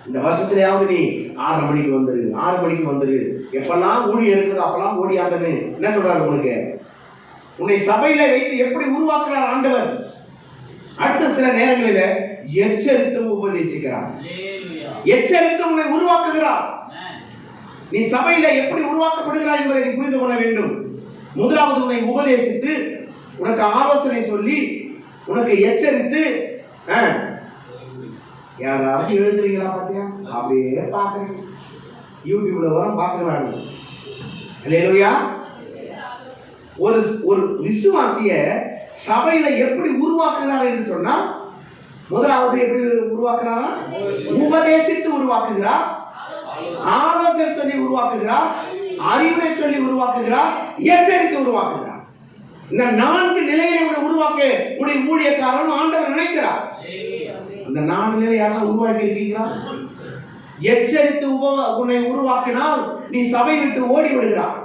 இந்த வருஷத்துலயாவது நீ 6 மணிக்கு வந்துரு, 6 மணிக்கு வந்துரு, எப்பெல்லாம் ஊழியம் இருக்குது அப்பெல்லாம் ஓடியாந்தன்னு என்ன சொல்றாரு உங்களுக்கு? உன்னை சபையில வைத்து எப்படி உருவாக்குறார் ஆண்டவர். அடுத்த சில நேரங்களில எச்சரித்து உபதேசிக்கிறார், எச்சரித்து உன்னை உருவாக்குகிறார். நீ சபையில எப்படி உருவாக்கப்படுகிறாய் என்பதை நீ புரிந்து கொள்ள வேண்டும். முதலாவது உன்னை உபதேசித்து உனக்கு ஆலோசனை சொல்லி உனக்கு எச்சரித்து. யாராவது எழுதுறீங்களா? பாத்தியா? அப்படியே பாக்குறீங்க, யூடியூப்ல வரும் பாக்குறாங்க. அல்லேலூயா. ஒரு விசுவாசிய சபையில எப்படி உருவாக்குகிறார் என்று சொன்னா, முதலாவது எப்படி உருவாக்குறாரா? உபதேசித்து உருவாக்குகிறார், ஆலோசனை சொல்லி உருவாக்குகிறார், அறிவுரை சொல்லி உருவாக்குகிறார், எச்சரித்து உருவாக்குகிறார். இந்த 4 நிலையை உருவாக்க உடைய ஊழியக்காரன் ஆண்டவர் நினைக்கிறார். அந்த 4 நிலை யாரெல்லாம் உருவாக்கி இருக்கீங்களா? எச்சரித்து உன்னை உருவாக்கினால் நீ சபை விட்டு ஓடி விடுகிறார்.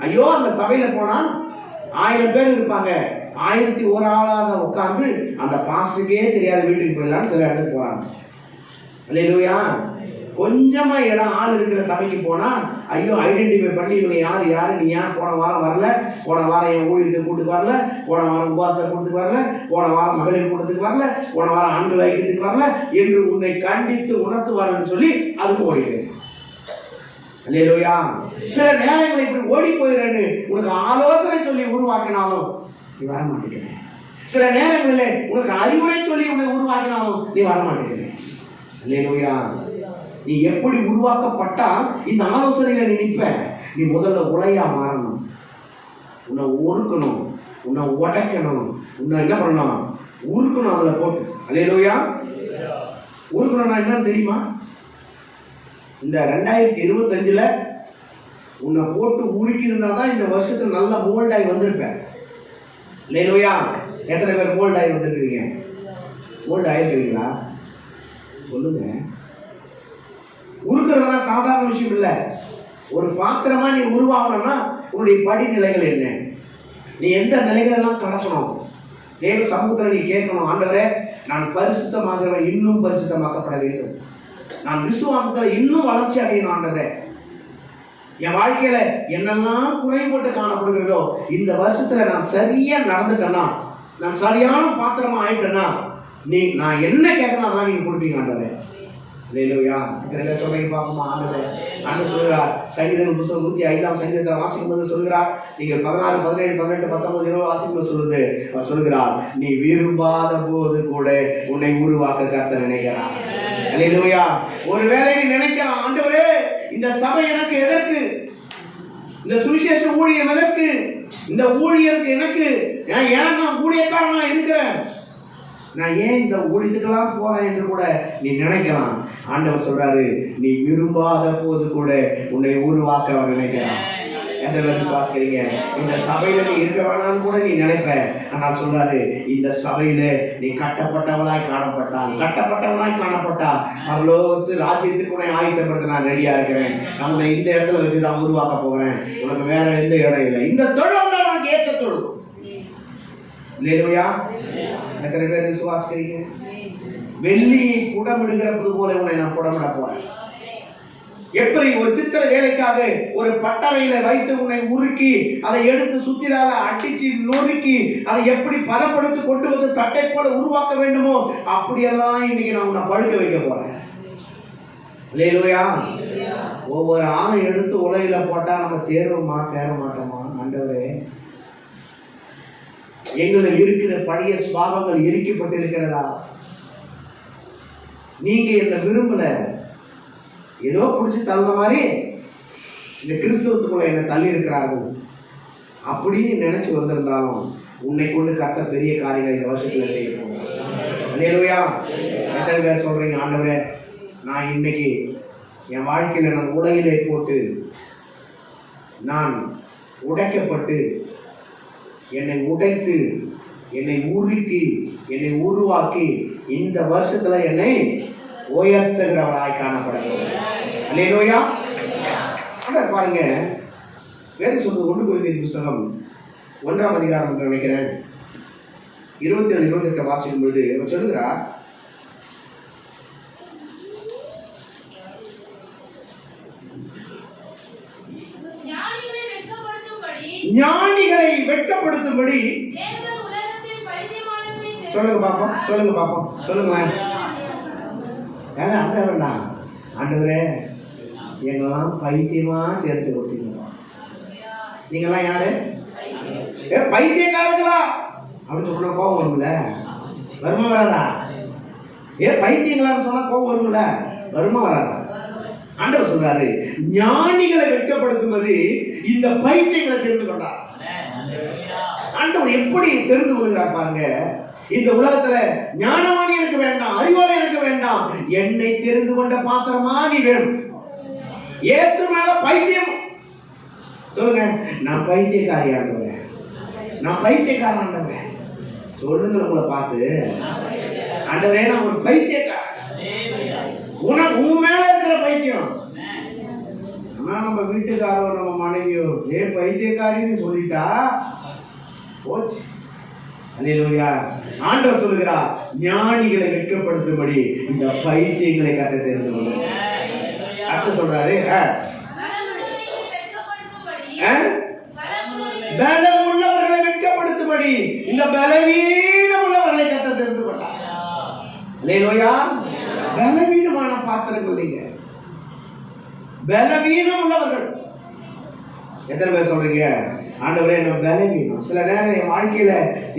ஐயோ, அந்த சபையில போனா 1000 பேர் இருப்பாங்க, 1001 ஆளாக உட்கார்ந்து அந்த பாஸ்டருக்கே தெரியாத வீட்டுக்கு போயிடலான்னு சில இடத்துக்கு போறாங்க. அல்லேலூயா. கொஞ்சமா இடம் ஆள் இருக்கிற சபைக்கு போனா ஐயோ ஐடென்டிஃபை பண்ணி இவங்க யாரு நீ ஏன் போன வாரம் வரல, போன வாரம் என் ஊழியத்தை கூட்டுக்கு வரல, போன வாரம் உபாச கூட்டத்துக்கு வரல, போன வாரம் மகளிர் கூட்டத்துக்கு வரல, போன வாரம் ஆண்டு வைக்கிறதுக்கு வரல என்று உன்னை கண்டித்து உணர்த்துவார்னு சொல்லி அதுக்கு ஓடிடுறேன். அல்லேலூயா. சில நேரங்களை இப்படி ஓடி போயிடுறேன்னு உனக்கு ஆலோசனை சொல்லி உருவாக்கினாலும் நீ வர மாட்டேங்கிறேன். சில நேரங்களில் உனக்கு அறிவுரை சொல்லி உன்னை உருவாக்கினாலும் நீ வர மாட்டேங்கிறேன். அல்லேலூயா. நீ எப்படி உருவாக்கப்பட்டா இந்த ஆலோசனைகளை நீ நிற்ப? நீ முதல்ல உலையா மாறணும், உன்னை ஒருக்கணும், உன்னை உடைக்கணும், உன்னை என்ன பண்ணணும்? உருக்கணும். அதுல போட்டு அல்லேலூயா. உருக்கணும்னா என்னன்னு தெரியுமா? இந்த 2025ல உன்னை போட்டு உருக்கி இருந்தாதான் இந்த வருஷத்துல நல்ல மோல்டாகி வந்திருப்பேன். அல்லேலூயா. எத்தனை பேர் மோல்டாகி வந்திருக்கீங்க? மோல்ட் ஆயிருக்கீங்களா? சொல்லுங்க. உருக்குறதுனா சாதாரண விஷயம் இல்லை. ஒரு பாத்திரமா நீ உருவாகணும்னா உன்னுடைய படிநிலைகள் என்ன, நீ எந்த நிலைகளெல்லாம் கடக்கணும், தேவ சமூகத்தில் நீ கேட்கணும். ஆண்டவரே, நான் பரிசுத்தமாகிறவன் இன்னும் பரிசுத்தமாக்கப்பட வேண்டும், நான் விசுவாசத்துல இன்னும் வளர்ச்சி அடையணும். ஆண்டவரே, என் வாழ்க்கையில என்னெல்லாம் குறைபட்டு காணப்படுகிறதோ இந்த வருஷத்துல நான் சரியா நடந்துட்டேன்னா, நான் சரியான பாத்திரமா ஆயிட்டேன்னா நான் என்ன கேட்கணும் அதெல்லாம் நீங்க கொடுப்பீங்க. ஆண்டவரே, அல்லேலூயா. இதெல்ல சொல்றீங்க பாப்போமா? ஆண்டவர் சொல்கிறார், சங்கீதம் புத்தகம் 105ஆம் சங்கீதத்தில் வாசிக்கும்போது சொல்கிறார், நீங்கள் 16, 17, 18, 19, 20 வாசிக்கும்போது சொல்கிறார், நீ விரும்பாத போது கூட உன்னை உருவாக்க கர்த்தர் நினைக்கிறார். அல்லேலூயா. ஒருவேளை நீ நினைக்கிறான், ஆண்டவரே இந்த சபை எனக்கு எதற்கு, இந்த சுவிசேஷ ஊழியம் எதற்கு, இந்த ஊழியருக்கு எனக்கு ஏன் நான் ஊழியக்காரனா இருக்கிறேன், நான் ஏன் இந்த ஊழியத்துக்கெல்லாம் போறேன் என்று கூட நீ நினைக்கலாம். ஆண்டவர் சொல்றாரு, நீ விரும்பாத போது கூட உன்னை உருவாக்க அவர் நினைக்கிறான். எந்த பேர் விசுவாசிக்கிறீங்க? இந்த சபையில நீ இருக்க வேணாம்னு கூட நீ நினைப்ப. ஆனால் சொல்றாரு, இந்த சபையில நீ கட்டப்பட்டவளாய் காணப்பட்டா பரலோகத்து ராஜ்யத்துக்கு உன்னை ஆயத்தப்படுத்த நான் ரெடியா இருக்கிறேன். நான் உன்னை இந்த இடத்துல வச்சுதான் உருவாக்க போகிறேன். உனக்கு வேற எந்த இடம் இல்லை. இந்த தொழில் தான் உனக்கு ஏற்ற தொழில். அல்லேலூயா. எத்தனை பேர் விசுவாசிக்கிறீங்க? வெள்ளியை புடமிடுகிறது போல உன்னை நான் புடமிட போறேன். எப்படி ஒரு சித்திர வேலைக்காக ஒரு பட்டறையில வைத்து உன்னை உருக்கி அதை எடுத்து சுத்திரால அடிச்சு நொறுக்கி அதை எப்படி பதப்படுத்தி கொண்டு வந்து தட்டை போல உருவாக்க வேண்டுமோ அப்படியெல்லாம் இன்னைக்கு நான் உன்னை பழுக்க வைக்க போறேன். அல்லேலூயா. ஒவ்வொரு ஆணை எடுத்து உலகில போட்டா நம்ம தேர மாட்டோமா? ஆண்டவரே, எங்களில் இருக்கிற பழைய சுபாவங்கள் எரிக்கப்பட்டிருக்கிறதா? நீங்க என்ன விரும்பல, ஏதோ பிடிச்சி தள்ள மாதிரி இந்த கிறிஸ்தவத்துக்குள்ள என்ன தள்ளி இருக்கிறார்கள் அப்படின்னு நினைச்சு வந்திருந்தாலும் உன்னை கொண்டு கர்த்தர் பெரிய காரியங்களை இந்த வருஷத்துல செய்ய போகிறார். அல்லேலூயா. எத்தனை பேர் சொல்றீங்க, ஆண்டவரே நான் இன்னைக்கு என் வாழ்க்கையில நான் உலகிலே போட்டு நான் உடைக்கப்பட்டு என்னை உடைத்து என்னை உருக்கி என்னை உருவாக்கி இந்த வருஷத்துல என்னை உயர்த்துகிறவராய் காணப்படுகிறேன். அல்லேலூயா. பாருங்க, வேதம் சொல்றது 1 கொரிந்தியர் புத்தகம் 1ஆம் அதிகாரம் என்று நினைக்கிறேன் 27-28 வாசிக்கும் பொழுது அவர் சொல்லுகிறார், ஞானிகளை வெட்கப்படுத்தும்படி சொல்லுங்க பாப்போம், சொல்லுங்க பாப்போம், சொல்லுங்களேன். அந்த வேண்டாம், ஆண்டவரே எங்கெல்லாம் பைத்தியமா தேர்ந்து கொடுத்தீங்க. நீங்கெல்லாம் யாரு? பைத்தியக்காரங்களா அப்படின்னு சொன்னா கோபம் வரும்ல, வருமா வராதா? பைத்தியங்களான்னு சொன்னா கோபம் வரும்ல, வருமா வராதா? ஆண்டவர் சொல்றாரு, ஞானிகளை வெட்கப்படுத்துவது இந்த பைத்தியங்களை தெரிந்து கொண்டார். ஆண்டவர் எப்படி தெரிந்து கொள்கிறார் பாருங்க. இந்த உலகத்துல ஞானவாணி எனக்கு வேண்டாம், அறிவாளி எனக்கு வேண்டாம், என்னை தெரிந்து கொண்ட பாத்திரமா நீ வேணும். இயேசு மேல பைத்தியம் சொல்லுங்க, நான் பைத்தியக்காரி ஆண்டவரே, நான் பைத்தியக்காரன் ஆண்டவரே சொல்லுங்க. உங்களை பார்த்து, ஆண்டவரே நான் ஒரு பைத்தியக்காரன், உனக்கு உன் மேல இருக்கிற பைத்தியம். ஆனா நம்ம வீட்டுக்காரோ நம்ம மனைவியோ பைத்தியக்காரின்னு சொல்லிட்டா போச்சு. அல்லேலூயா. ஆண்டவர் சொல்லுகிறார், ஞானிகளை வெட்கப்படுத்தும்படி இந்த பைத்தியங்களை கட்ட தெரிந்து கொள்ளுங்க. அடுத்து சொல்றாரு, பலம் உள்ளவர்களை வெட்கப்படுத்தும்படி இந்த பலவீனம் உள்ளவர்களை கட்ட தெரிந்து கொண்டார். அல்லேலூயா. பலவீனமான பாத்திரங்கள் நீங்க, பலவீனம் உள்ளவர்கள். எத்தனை பேர் சொல்றீங்க, ஆண்டவரே நான் பலவீனம். சில நேரம் என் வாழ்க்கையில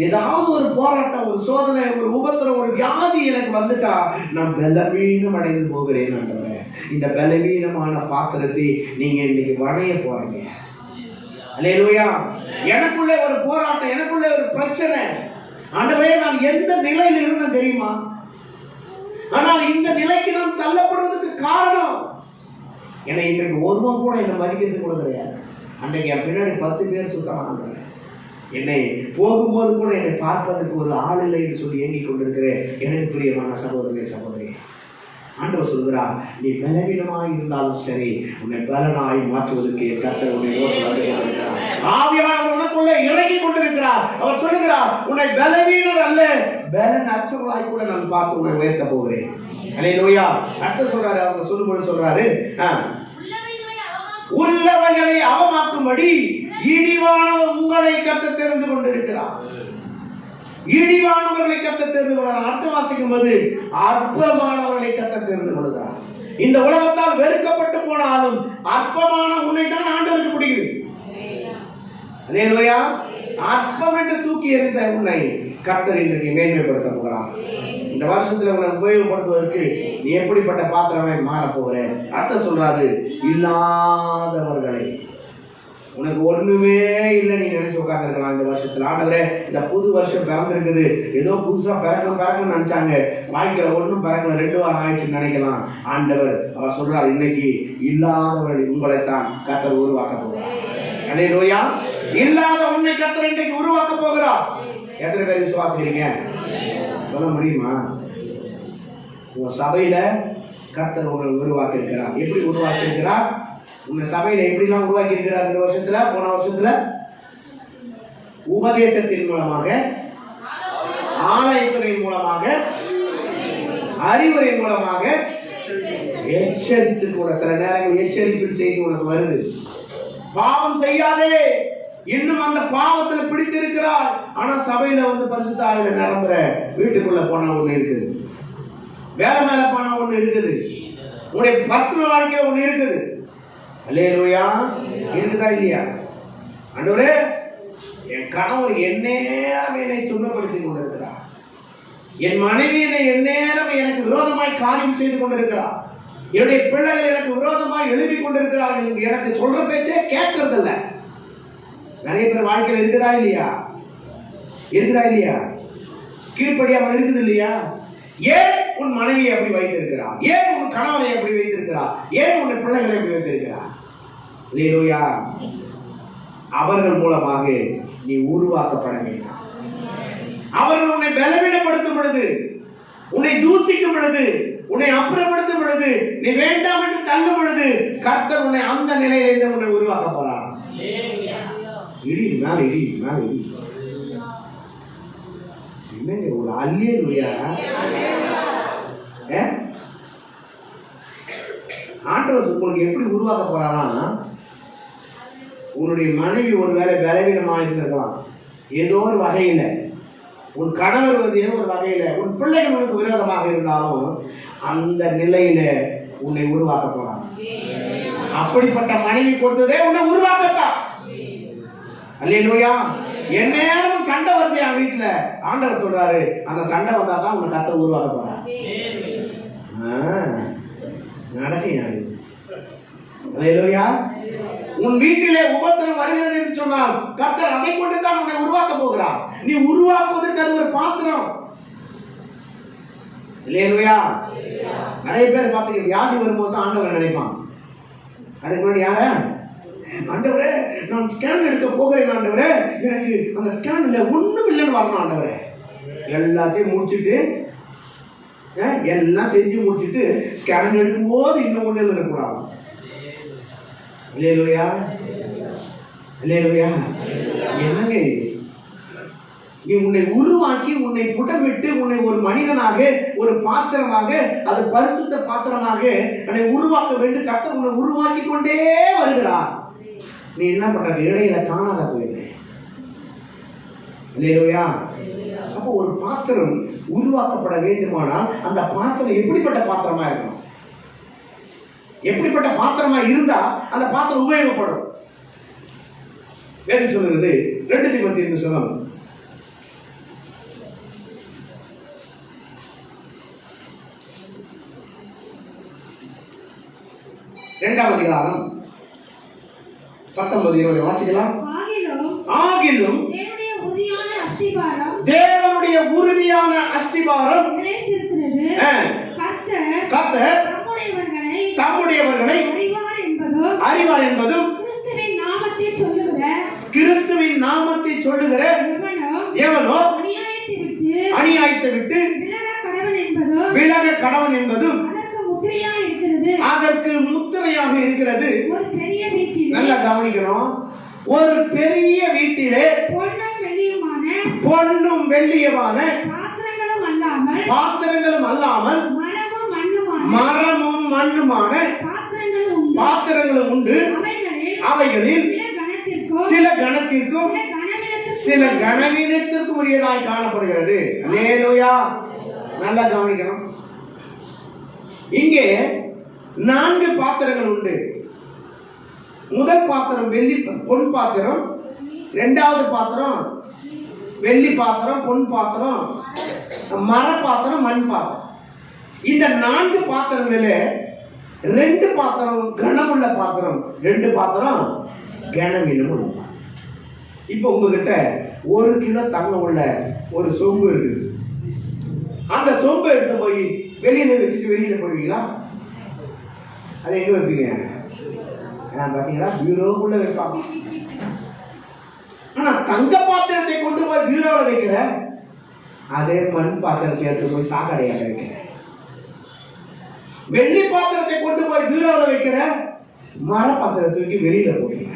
ஏதாவது ஒரு போராட்டம், ஒரு சோதனை, ஒரு உபத்திரம், ஒரு வியாதி எனக்கு வந்துட்டா நான் பலவீனம் அடைந்து போகிறேன். ஆண்டவரே இந்த பலவீனமான பாத்திரத்தை நீங்க இன்னைக்கு வணைய போறீங்க. அல்லேலூயா. எனக்குள்ளே ஒரு போராட்டம், எனக்குள்ளே ஒரு பிரச்சனை. ஆண்டவரே நான் எந்த நிலையில் இருந்தேன் தெரியுமா? ஆனால் இந்த நிலைக்கு நான் தள்ளப்படுவதற்கு காரணம் என்னை இன்றைக்கு ஒருவன் கூட என்னை மதிக்கிறது கூட கிடையாது. அன்றைக்கு என் பின்னாடி 10 பேர் சுத்தமாக என்னை போகும்போது கூட என்னை பார்ப்பதற்கு ஒரு ஆள் இல்லை என்று சொல்லி ஏங்கிக் கொண்டிருக்கிறேன். எனக்கு பிரியமான சகோதரனே, சகோதரி, ஆண்டவர் சொல்கிறார், நீ பலவீனமாய் இருந்தாலும் சரி உன்னை பலனாய் மாற்றுவதற்கு கர்த்தர் உன்னை ஆவியானவர் உனக்குள்ளே இறங்கி கொண்டிருக்கிறார். அவர் சொல்லுகிறார், உன்னை பலவீனர் அல்ல பலன் அற்றவர்களாய் கூட நான் பார்த்து உன்னை உயர்த்த போகிறேன். அல்லேலூயா. அடுத்து சொல்றாரு, அவங்க சொல்லும்போது சொல்றாரு, உள்ளவைகளை அவமாக்கும்படி இழிவானவர் உங்களை கர்த்தர் தெரிந்து கொண்டிருக்கிறார். இழிவானவர்களை கர்த்தர் தெரிந்து கொள்கிறார். அடுத்து வாசிக்கும் போது அற்பமானவர்களை கர்த்தர் தெரிந்து கொள்கிறார். இந்த உலகத்தால் வெறுக்கப்பட்டு போனாலும் அற்பமான உன்னை தான் ஆண்டவருக்கு பிடிக்குது. அல்லேலூயா. அற்பம் என்று தூக்கி எறிந்த உன்னை கர்த்தர் இன்றைக்கு மேன்மைப்படுத்த போகிறார். இந்த வருஷத்துல உன்னை உபயோகப்படுத்துவதற்கு நீ எப்படிப்பட்ட பாத்திரமே மாற போகிற. அடுத்த சொல்றாரு, இல்லாதவர்களை, உனக்கு ஒண்ணுமே இல்லை நீ நினைச்சு உட்கார்ந்துருக்கலாம் இந்த வருஷத்துல. ஆண்டவரே இந்த புது வருஷம் பிறந்திருக்குது, ஏதோ புதுசா பிறக்கணும்னு நினைச்சாங்க, வாழ்க்கையில ஒன்றும் பிறக்கல, 2 வாரம் ஆயிடுச்சுன்னு நினைக்கலாம். ஆண்டவர் அவர் சொல்றார், இன்னைக்கு இல்லாதவர்கள் உங்களைத்தான் கர்த்தர் உருவாக்க போகிறார். அல்லேலூயா. இல்லாத உன்னை கர்த்தர் இன்றைக்கு உருவாக்க போகிறார். எத்தனை பேர் விசுவாசிக்கிறீங்க? சொல்ல முடியுமா? உங்க சபையில கர்த்தர் உங்களை உருவாக்கி இருக்கிறார். எப்படி உருவாக்கி இருக்கிறார்? உங்க சபையில எப்படிலாம் உருவாக்கி இருக்கிறார்? இந்த வருஷத்துல, போன வருஷத்துல உபதேசத்தின் மூலமாக, ஆலோசனையின் மூலமாக, அறிவுரை மூலமாக, எச்சரித்து கூட சில நேரங்கள் எச்சரிப்பின் செய்தி உனக்கு வருது. பாவம் செய்யாதே, இன்னும் அந்த பாவத்துல பிடித்திருக்கிறார். ஆனா சபையில பரிசுத்த ஆவியில நிரம்புற வீட்டுக்குள்ள போனா ஒண்ணு இருக்குது, வேலை மேல போனா ஒண்ணு இருக்குது, உன்னுடைய பர்சனல் வாழ்க்கையில ஒண்ணு இருக்குது. அல்லேலூயா. இருக்குதா இல்லையா? ஆண்டவரே, என் கணவர் எந்நேரம் என்னை துன்பப்படுத்திக் கொண்டிருக்கிறார், என் மனைவி எந்நேரம் எனக்கு விரோதமாய் காரியம் செய்து கொண்டிருக்கிறார், என்னுடைய பிள்ளைகள் எனக்கு விரோதமாய் எழுப்பிக் கொண்டிருக்கிறார்கள், எனக்கு சொல்ற பேச்சே கேட்கறது இல்ல. நிறைய பேர் வாழ்க்கையில் இருக்குதா இல்லையா? இருக்குதா இல்லையா? கீழ்ப்படியாமல் இருக்குது இல்லையா? ஏன் உன் மனைவியை எப்படி வைத்திருக்கிறார்? ஏன் உன் கணவரை எப்படி வைத்திருக்கிறார்? ஏன் உன் பிள்ளைகளை எப்படி வைத்திருக்கிறார்? அல்லேலூயா. அவர்கள் மூலமாக நீ உருவாக்கப்பட வேண்டாம். அவர்கள் உன்னை பலவீனப்படுத்தும் பொழுது, உன்னை தூசிக்கும் பொழுது, உன்னை அப்புறப்படுத்தும் பொழுது, நீ வேண்டாம் என்று தள்ளும் பொழுது, கர்த்தர் உன்னை அந்த நிலையிலிருந்து உன்னை உருவாக்க போறார். இடி மேல இடி, மேல இடி. என்னங்க ஒரு அல்லேலூயா. ஆண்டவர் உங்களுக்கு எப்படி உருவாக்க போறாரா? உன்னுடைய மனைவி ஒருவேளை பலவீனமாக இருந்திருக்கலாம் ஏதோ ஒரு வகையில, உன் கணவர் ஏதோ ஒரு வகையில, உன் பிள்ளைகள் உனக்கு விரோதமாக இருந்தாலும் அந்த நிலையில உன்னை உருவாக்க போறான். அப்படிப்பட்ட மனைவி கொடுத்ததே உன்னை உருவாக்கத்தான். அல்லேலூயா. எந்நேரமும் சண்டை வருது என் வீட்டுல, ஆண்டவர் சொல்றாரு அந்த சண்டை வந்தா தான் உன்னை கர்த்தர் உருவாக்க போறார். நடக்கையா? அல்லேலூயா. உன் வீட்டிலே உபத்திரம் வருகிறது என்று சொன்னால் கர்த்தர் அதை கொண்டு தான் உன்னை உருவாக்க போகிறார். நீ உருவாக்குவதற்கு அது ஒரு பாத்திரம். அல்லேலூயா. நிறைய பேர் பார்த்தீங்க, வியாதி வரும்போது தான் ஆண்டவர் நினைப்பான். அதுக்கு முன்னாடி யார? ஆண்டவரே, நான் ஸ்கேன் எடுக்க போகிறேன் ஆண்டவரே, எனக்கு அந்த ஸ்கேன்ல ஒண்ணும் இல்லைன்னு வரணும் ஆண்டவரே. எல்லாத்தையும் முடிச்சுட்டு எல்லாம் செஞ்சு முடிச்சுட்டு ஸ்கேன் எடுக்கும் போது இன்னும் ஒண்ணு இருக்கக்கூடாது. அல்லேலூயா. அல்லேலூயா. என்னங்க நீ உன்னை உருவாக்கி, உன்னை புடமிட்டு, உன்னை ஒரு மனிதனாக, ஒரு பாத்திரமாக, அது பரிசுத்த பாத்திரமாக உன்னை உருவாக்க வேண்டும். கர்த்தர் உன்னை உருவாக்கி கொண்டே வருகிறார். நீ என்ன பண்ற? இடையில காணாத போயிரு. அல்லேலூயா. அப்போ ஒரு பாத்திரம் உருவாக்கப்பட வேண்டுமானால் அந்த பாத்திரம் எப்படிப்பட்ட பாத்திரமா இருக்கணும்? எப்படிப்பட்ட பாத்திரமா இருந்தா அந்த பாத்திரம் உபயோகப்படும்? வேதம் சொல்லுகிறது 2 தீமோத்தேயு 2 19-20 வாசிக்கலாம். ஆகிலும் தேவனுடைய உறுதியான அஸ்திபாரம் கர்த்தர் தம்முடையவர்களை அறிவார் என்பதும் கிறிஸ்துவின் நாமத்தை சொல்லுகிற எவனோ அநியாயத்தை விட்டு விலக கடவன் என்பதும் அதற்கு முத்திரையாக இருக்கிறது. நல்லா கவனிக்கணும். ஒரு பெரிய வீட்டிலே பொன்னும் வெள்ளியுமான பாத்திரங்களும் அல்லாமல் மரமும் மண்ணுமான பாத்திரங்களும் உண்டு. அவைகளில் சில கணத்திற்கும் சில கனவீனத்திற்கும் உரியதாய் காணப்படுகிறது. அல்லேலூயா. நல்லா கவனிக்கணும். இங்கே 4 பாத்திரங்கள் உண்டு. முதல் பாத்திரம் பொன் பாத்திரம், 2வது பாத்திரம் வெள்ளி பாத்திரம், பொன் பாத்திரம், மர பாத்திரம், மண் பாத்திரம். இந்த 4 பாத்திரங்களில் 2 பாத்திரம் கனமுள்ள பாத்திரம், 2 பாத்திரம் கனவீனம் உள்ள. இப்போ உங்ககிட்ட 1 கிலோ தங்கம் உள்ள ஒரு சொம்பு இருக்குது. அந்த சொம்பு எடுத்து போய் வெளியில வச்சுட்டு வெளியில போடுவீங்களா? அதை எங்க வைப்பீங்க? பாத்தீங்களா? பீரோக்குள்ள வைப்பாங்க. ஆனா தங்க பாத்திரத்தை கொண்டு போய் பீரோல வைக்கிற, அதே மண் பாத்திரத்தை எடுத்து போய் சாக்கடையாக வைக்கிற, வெள்ளி பாத்திரத்தை கொண்டு போய் பீரோல வைக்கிற, மர பாத்திரத்தை தூக்கி வெளியில போடுற.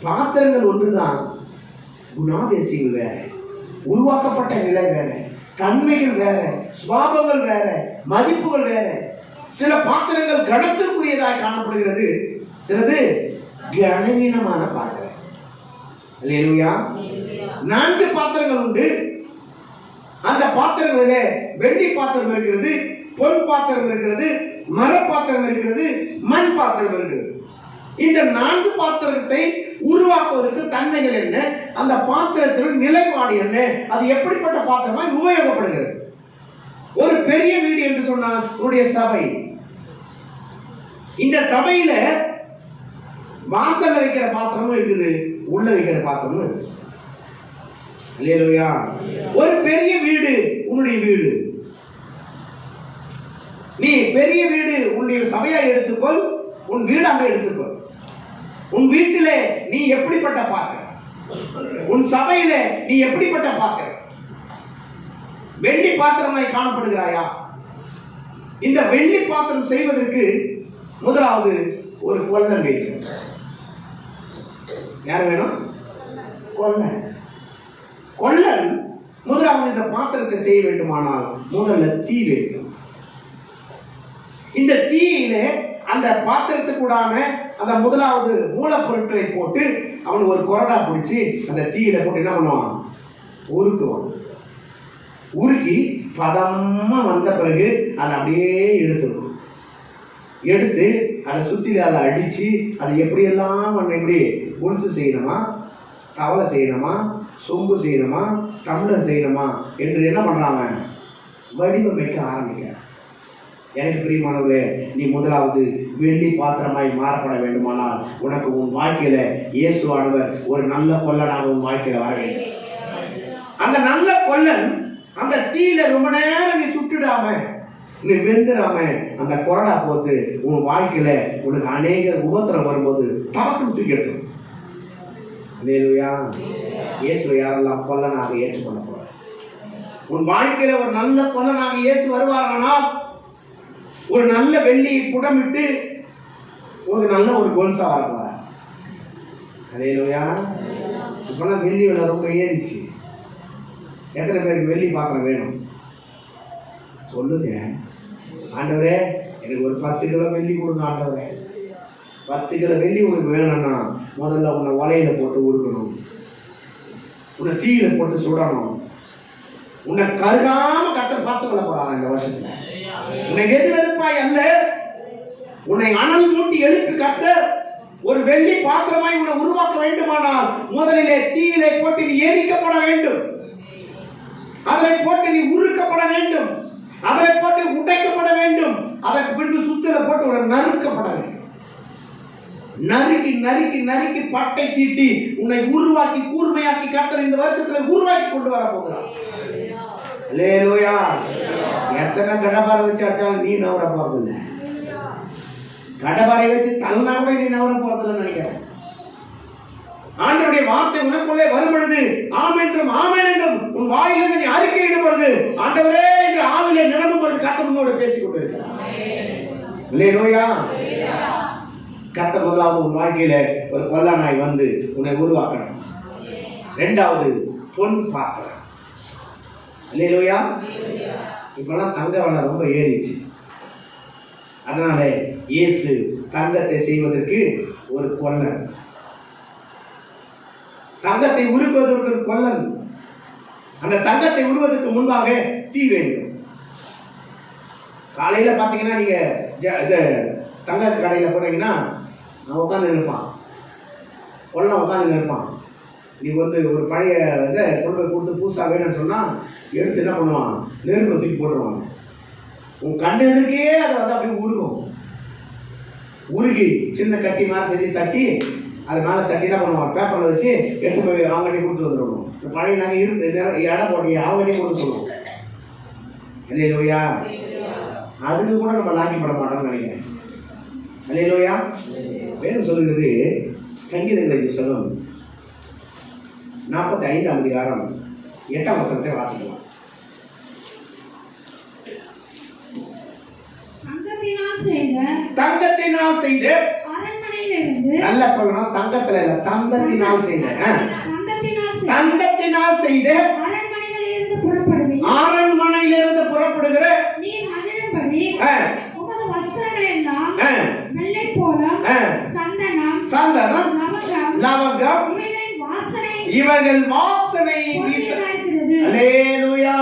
பாத்திரங்கள் ஒன்றுதான், குணாதிசயங்கள் வேற, உருவாக்கப்பட்ட நிலை வேற, தன்மைகள் வேற, சுபாவங்கள் வேற, மதிப்புகள் வேற. சில பாத்திரங்கள் கனத்திற்குரியதாய் காணப்படுகிறது, சிலது கனவீனமான பாத்திரம். அல்லேலூயா. 4 பாத்திரங்கள் உண்டு. அந்த பாத்திரங்களிலே வெள்ளி பாத்திரம் இருக்கிறது, பொன் பாத்திரம் இருக்கிறது, மர பாத்திரம் இருக்கிறது, மண் பாத்திரம் இருக்கிறது. இந்த 4 பாத்திரத்தை உருவாக்குவதற்கு தன்மைகள் என்ன, அந்த பாத்திரத்தின் நிலைப்பாடு என்ன, அது எப்படிப்பட்ட பாத்திரமாய் உபயோகப்படுகிறது. ஒரு பெரிய வீடு என்று சொன்னால் உன்னுடைய சபை. இந்த சபையில வாசல்ல வைக்கிற பாத்திரமும் இருக்குது, உள்ள வைக்கிற பாத்திரமும் இருக்குது. அல்லேலூயா. ஒரு பெரிய வீடு உன்னுடைய வீடு. நீ பெரிய வீடு உன்னுடைய சபையை எடுத்துக்கொள், உன் வீடாக எடுத்துக்கொள். உன் வீட்டிலே நீ எப்படிப்பட்ட பாத்திரம், உன் சபையிலே நீ எப்படிப்பட்ட பாத்திரம்? வெள்ளி பாத்திரமாய் காணப்படுகிறாயா? இந்த வெள்ளி பாத்திரம் செய்வதற்கு முதலாவது ஒரு கொல்லன் வேண்டும். யார் வேணும்? கொல்லன். கொல்லன் முதலாவது இந்த பாத்திரத்தை செய்ய வேண்டுமானால் முதல்ல தீ வேண்டும். இந்த தீயிலே அந்த பாத்திரத்துக்கூடான அந்த முதலாவது மூலப்பொருட்களை போட்டு அவன் ஒரு கொரடா பிடிச்சி அந்த தீயில போட்டு என்ன பண்ணுவான்? உருக்குவான். உருக்கி பதமா வந்த பிறகு அதை அப்படியே எடுத்துடும். எடுத்து அதை சுத்தி அதை அடிச்சு அதை எப்படியெல்லாம் எப்படி உளுத்து செய்யணுமா, தவளை செய்யணுமா, சொம்பு செய்யணுமா, டம்ளர் செய்யணுமா என்று என்ன பண்றாங்க? வடிவமைக்க ஆரம்பிக்கிறான். எனக்கு பிரியமானவர்களே, நீ முதலாவது வெள்ளி பாத்திரமாய் மாறப்பட வேண்டுமானால் உனக்கு உன் வாழ்க்கையில இயேசுவானவர் ஒரு நல்ல கொல்லனாக உன் வாழ்க்கையில வர வேண்டும். அந்த நல்ல கொல்லன் அந்த தீயில ரொம்ப நேரம் நீ சுட்டுடாம, நீ வெந்துடாம அந்த கொரடா போட்டு உன் வாழ்க்கையில உனக்கு அநேக உபத்திரம் வரும்போது டபக்குன்னு தூக்கி எடுத்துடும். அல்லேலூயா. இயேசுவை யாரெல்லாம் கொல்லனாக ஏற்றுக்கொள்ள போற, உன் வாழ்க்கையில ஒரு நல்ல கொல்லனாக இயேசு வருவாரானால் ஒரு நல்ல வெள்ளி புடமிட்டு ஒரு நல்ல ஒரு கொலுசா வரப்போற. அல்லேலூயா. இப்பெல்லாம் வெள்ளி விலை ரொம்ப ஏறிச்சு. எத்தனை பேருக்கு வெள்ளி பாத்திரம் வேணும் சொல்லுங்க. ஆண்டவரே எனக்கு ஒரு 10 கிலோ வெள்ளி கொடுங்க ஆண்டவரே. 10 கிலோ வெள்ளி உனக்கு வேணும்னா முதல்ல உன்னை உலையில போட்டு உருக்கணும், உன்னை தீயில போட்டு சுடணும், உன்னை கருகாம கட்ட பார்த்துக்கொள்ள போறாங்க இந்த வருஷத்துல. உன்னை எது வெறுப்பாய் அல்ல, உன்னை அனல் மூட்டி எழுப்பி கட்ட ஒரு வெள்ளி பாத்திரமாய் உன்னை உருவாக்க வேண்டுமானால் முதலிலே தீயிலே போட்டு நீ எரிக்கப்பட வேண்டும், அதை போட்டு நீ உருக்கப்பட வேண்டும், அதை போட்டு உடைக்கப்பட வேண்டும், அதற்கு பின்பு சுத்தில போட்டு ஒரு நறுக்கப்பட வேண்டும். நறுக்கி நறுக்கி நறுக்கி பட்டை தீட்டி உன்னை உருவாக்கி கூர்மையாக்கி கர்த்தர் இந்த வருஷத்துல உருவாக்கி கொண்டு வர போகிறார். அல்லேலூயா. எத்தனை கடபாரை வச்சு அடிச்சாலும் நீ நவர போறதில்லை. கடபாரை வச்சு தள்ளனா கூட நீ நவர போறதில்லைன்னு நினைக்கிறேன். ஆண்டவருடைய வார்த்தை உனக்குள்ளே வரும் பொழுது ஆமென் என்றும் ஆமென் என்றும் உன் வாயிலிருந்து நீ அறிக்கையிடும் பொழுது ஆண்டவரே என்று ஆவிலே நிரம்பும் பொழுது கர்த்தர் உன்னோடு பேசிக் கொண்டிருக்கிறார். அல்லேலூயா. கர்த்தர் முதலாவது உன் வாழ்க்கையில ஒரு கொல்லனாய் வந்து உன்னை உருவாக்கணும். இரண்டாவது பொன் பாத்திரம். அல்லேலூயா. இப்பெல்லாம் தங்க விலை ரொம்ப ஏறிச்சு. அதனால இயேசு தங்கத்தை செய்வதற்கு ஒரு கொல்லன், தங்கத்தை உருக்குவதற்கு ஒரு கொல்லன், அந்த தங்கத்தை உருவதற்கு முன்பாக தீ வேண்டும். காலையில பாத்தீங்கன்னா நீங்க தங்க கடையில போனீங்கன்னா உட்காந்து நிற்பான், கொல்லம் உட்காந்து நிற்பான். நீ ஒரு பழைய இதை கொண்டு போய் கொடுத்து புதுசாக வேணும்னு சொன்னால் எடுத்து என்ன பண்ணுவான்? நெருப்பை தூக்கி போட்டுருவாங்க. உன் கண்ணு எதிர்க்கே அதை அப்படியே உருகும். உருகி சின்ன கட்டி மாதிரி செஞ்சு தட்டி அது மேலே தட்டி என்ன பண்ணுவான்? பேப்பரில் வச்சு எடுத்து போய் அவங்ககிட்டே கொடுத்து வந்துடணும். இந்த பழைய நாங்கள் இருந்து இடம் போட்டி அவங்ககிட்டே கொடுத்து சொல்லுவோம். அல்லேலூயா. அதுக்கு கூட நம்ம லாக்கிப்பட மாட்டோம்னு நினைக்கிறேன். அல்லேலூயா. வேதம் சொல்லுகிறது சங்கீதங்களை சொல்லும் 45ஆம் அதிகாரம் 8ஆம் வசனத்தை வாசிக்கலாம். தங்கத்தினால் செய்த அரண்மனையிலிருந்து, நல்லா சொல்லணும், தங்கத்துல இல்ல, தங்கத்தினால் செய்த, தங்கத்தினால் செய்த அரண்மனையிலிருந்து புறப்படுகிற நீர் மகிழும்படி உமது வெள்ளைப்போளம், சந்தனம், லவங்கம் இவர்கள் வாசனை இருக்கிறது. அல்லேலூயா.